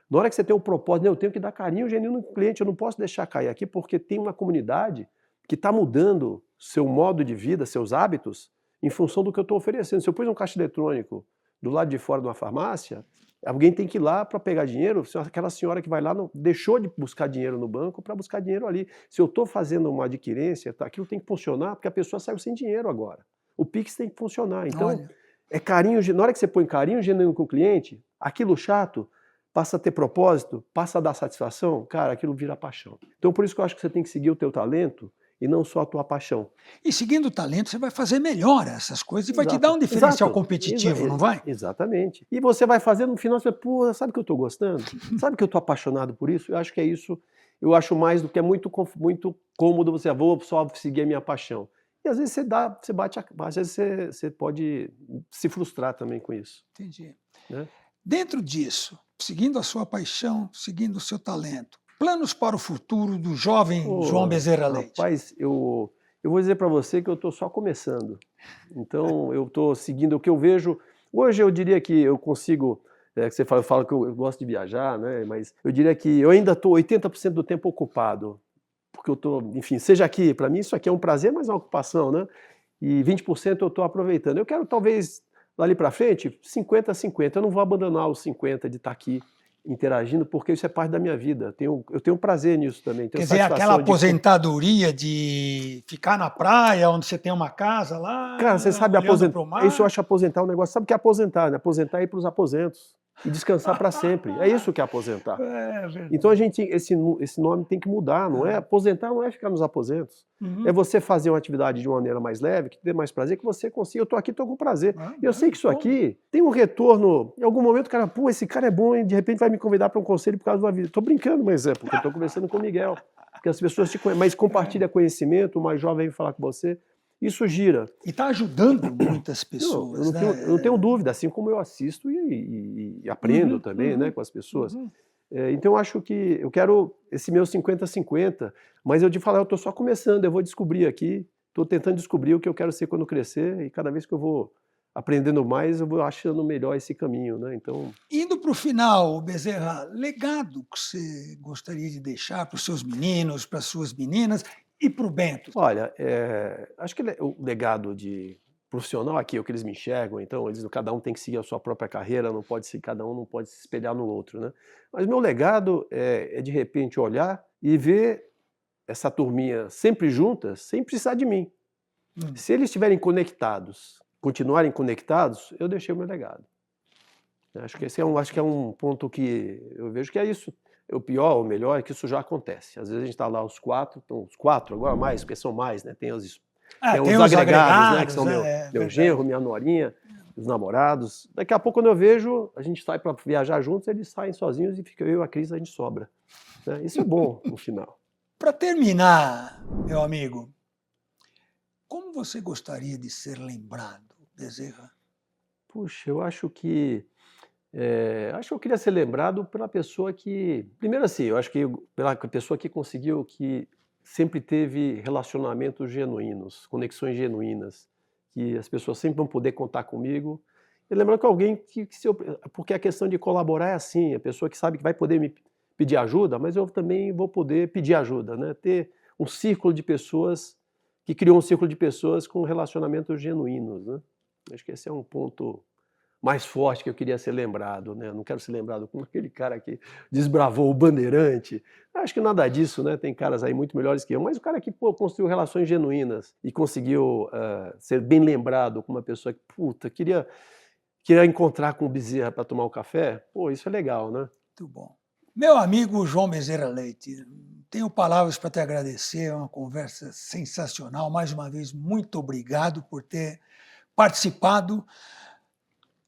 Na hora que você tem um propósito, eu tenho que dar carinho genuíno com o cliente, eu não posso deixar cair aqui, porque tem uma comunidade que está mudando seu modo de vida, seus hábitos, em função do que eu estou oferecendo. Se eu pus um caixa eletrônico do lado de fora de uma farmácia, alguém tem que ir lá para pegar dinheiro. Aquela senhora que vai lá não deixou de buscar dinheiro no banco para buscar dinheiro ali. Se eu estou fazendo uma adquirência, aquilo tem que funcionar, porque a pessoa saiu sem dinheiro agora. O Pix tem que funcionar. Então, Olha, é carinho. Na hora que você põe carinho genuíno com o cliente, aquilo chato passa a ter propósito, passa a dar satisfação, cara, aquilo vira paixão. Então, por isso que eu acho que você tem que seguir o teu talento e não só a tua paixão. e seguindo o talento, você vai fazer melhor essas coisas e vai te dar Exato, um diferencial exato. competitivo, não vai? Exatamente. E você vai fazendo no final, você vai, pô, sabe que eu estou gostando? Sabe que eu estou apaixonado por isso? Eu acho que é isso. Eu acho mais do que é muito, muito cômodo você, vou só seguir a minha paixão. E às vezes você bate, às vezes você pode se frustrar também com isso, Entendi. né? Dentro disso, seguindo a sua paixão, seguindo o seu talento, planos para o futuro do jovem João Pô, Bezerra Leite? rapaz, eu vou dizer para você que eu estou só começando. Então, eu estou seguindo o que eu vejo. Hoje eu diria que eu consigo, que você fala que eu gosto de viajar, né? Mas eu diria que eu ainda estou 80% do tempo ocupado. Porque eu estou, enfim, seja aqui, para mim isso aqui é um prazer, mas é uma ocupação, né? E 20% eu estou aproveitando. Eu quero talvez, dali para frente, 50-50. Eu não vou abandonar os 50 de estar aqui interagindo, porque isso é parte da minha vida. Eu tenho prazer nisso também. Tenho Quer dizer, aquela satisfação de. aposentadoria de ficar na praia, onde você tem uma casa Cara, você lá, sabe olhando aposentar. para o Isso eu mar. acho aposentar um negócio. Sabe o que é aposentar, né? Aposentar é ir para os aposentos e descansar para sempre. É isso que é aposentar. É Então a verdade. gente, esse nome tem que mudar, não é? Aposentar não é ficar nos aposentos. É Uhum. você fazer uma atividade de uma maneira mais leve, que dê mais prazer, que você consiga. Eu estou aqui, estou com prazer. E eu sei que isso Bom. aqui tem um retorno. Em algum momento o cara, pô, esse cara é bom, hein? De repente vai me convidar para um conselho por causa da vida. Estou brincando, mas é porque eu estou conversando com o Miguel. Porque as pessoas te conhecem, mas compartilha conhecimento, o mais jovem vem falar com você. Isso gira. E está ajudando muitas Não, pessoas, eu não tenho né? dúvida, assim como eu assisto e aprendo Uhum, também, né, uhum, com as pessoas. uhum. Então eu acho que eu quero esse meu 50-50, mas eu te falar, eu estou só começando, eu vou descobrir aqui, estou tentando descobrir o que eu quero ser quando crescer, e cada vez que eu vou aprendendo mais, eu vou achando melhor esse caminho, né? Então, Indo para o final, Bezerra, legado que você gostaria de deixar para os seus meninos, para as suas meninas e para o Bento? olha, acho que o legado de profissional aqui é o que eles me enxergam, então cada um tem que seguir a sua própria carreira, não pode ser, cada um não pode se espelhar no outro, né? Mas meu legado é de repente olhar e ver essa turminha sempre juntas, sem precisar de mim. Hum. Se eles estiverem conectados, continuarem conectados, eu deixei o meu legado. Acho que acho que é um ponto que eu vejo que é isso. O pior, o melhor é que isso já acontece. Às vezes a gente está lá os quatro, agora mais, porque são mais, né? Tem Tem os os agregados, né? Que agregados, são é meu genro, verdade. minha norinha, os namorados. Daqui a pouco, quando eu vejo, a gente sai para viajar juntos, eles saem sozinhos e fica eu e a Cris, a gente sobra. Né? Isso é bom no final. Para terminar, meu amigo, como você gostaria de ser lembrado, Bezerra? Puxa, eu acho que eu queria ser lembrado pela pessoa que, primeiro assim, eu acho que pela pessoa que conseguiu, que sempre teve relacionamentos genuínos, conexões genuínas, que as pessoas sempre vão poder contar comigo lembrando que alguém porque a questão de colaborar é assim, a pessoa que sabe que vai poder me pedir ajuda, mas eu também vou poder pedir ajuda, né? Ter um círculo de pessoas, que criou um círculo de pessoas com relacionamentos genuínos, né? Acho que esse é um ponto mais forte que eu queria ser lembrado, né? Eu não quero ser lembrado como aquele cara que desbravou o Bandeirante. Acho que nada disso, né? Tem caras aí muito melhores que eu, mas o cara que construiu relações genuínas e conseguiu ser bem lembrado como uma pessoa que, puta, queria encontrar com o Bezerra para tomar um café, pô, isso é legal, né? Muito bom. Meu amigo João Bezerra Leite, tenho palavras para te agradecer, é uma conversa sensacional. Mais uma vez, muito obrigado por ter participado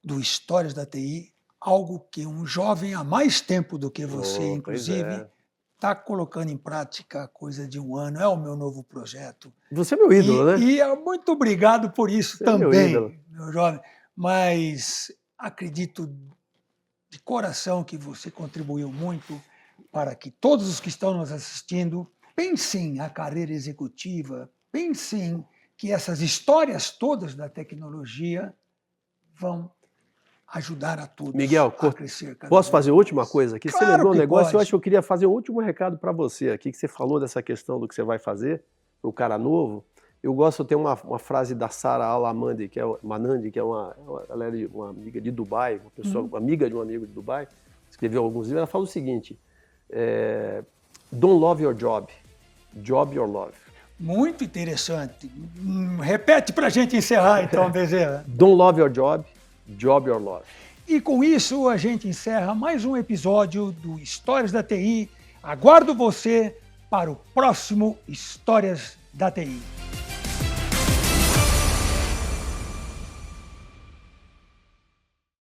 do Histórias da TI, algo que um jovem há mais tempo do que você, inclusive, está colocando em prática há coisa de 1 ano. É o meu novo projeto. Você é meu ídolo, né? E muito obrigado por isso Você também, meu jovem. Mas acredito de coração que você contribuiu muito para que todos os que estão nos assistindo pensem a carreira executiva, pensem que essas histórias todas da tecnologia vão ajudar a todos Miguel, a crescer. posso fazer a última coisa aqui? Claro, você lembrou um negócio, pode. eu acho que eu queria fazer um último recado para você aqui, que você falou dessa questão do que você vai fazer para o cara novo. Eu gosto de ter uma frase da Sara Al-Manandi, que é ela é uma amiga de Dubai, uma pessoa, amiga de um amigo de Dubai, escreveu alguns livros, ela fala o seguinte, don't love your job, job your love. Muito interessante. Repete para a gente encerrar, então, Bezerra. Don't love your job, job your love. E com isso a gente encerra mais um episódio do Histórias da TI. Aguardo você para o próximo Histórias da TI.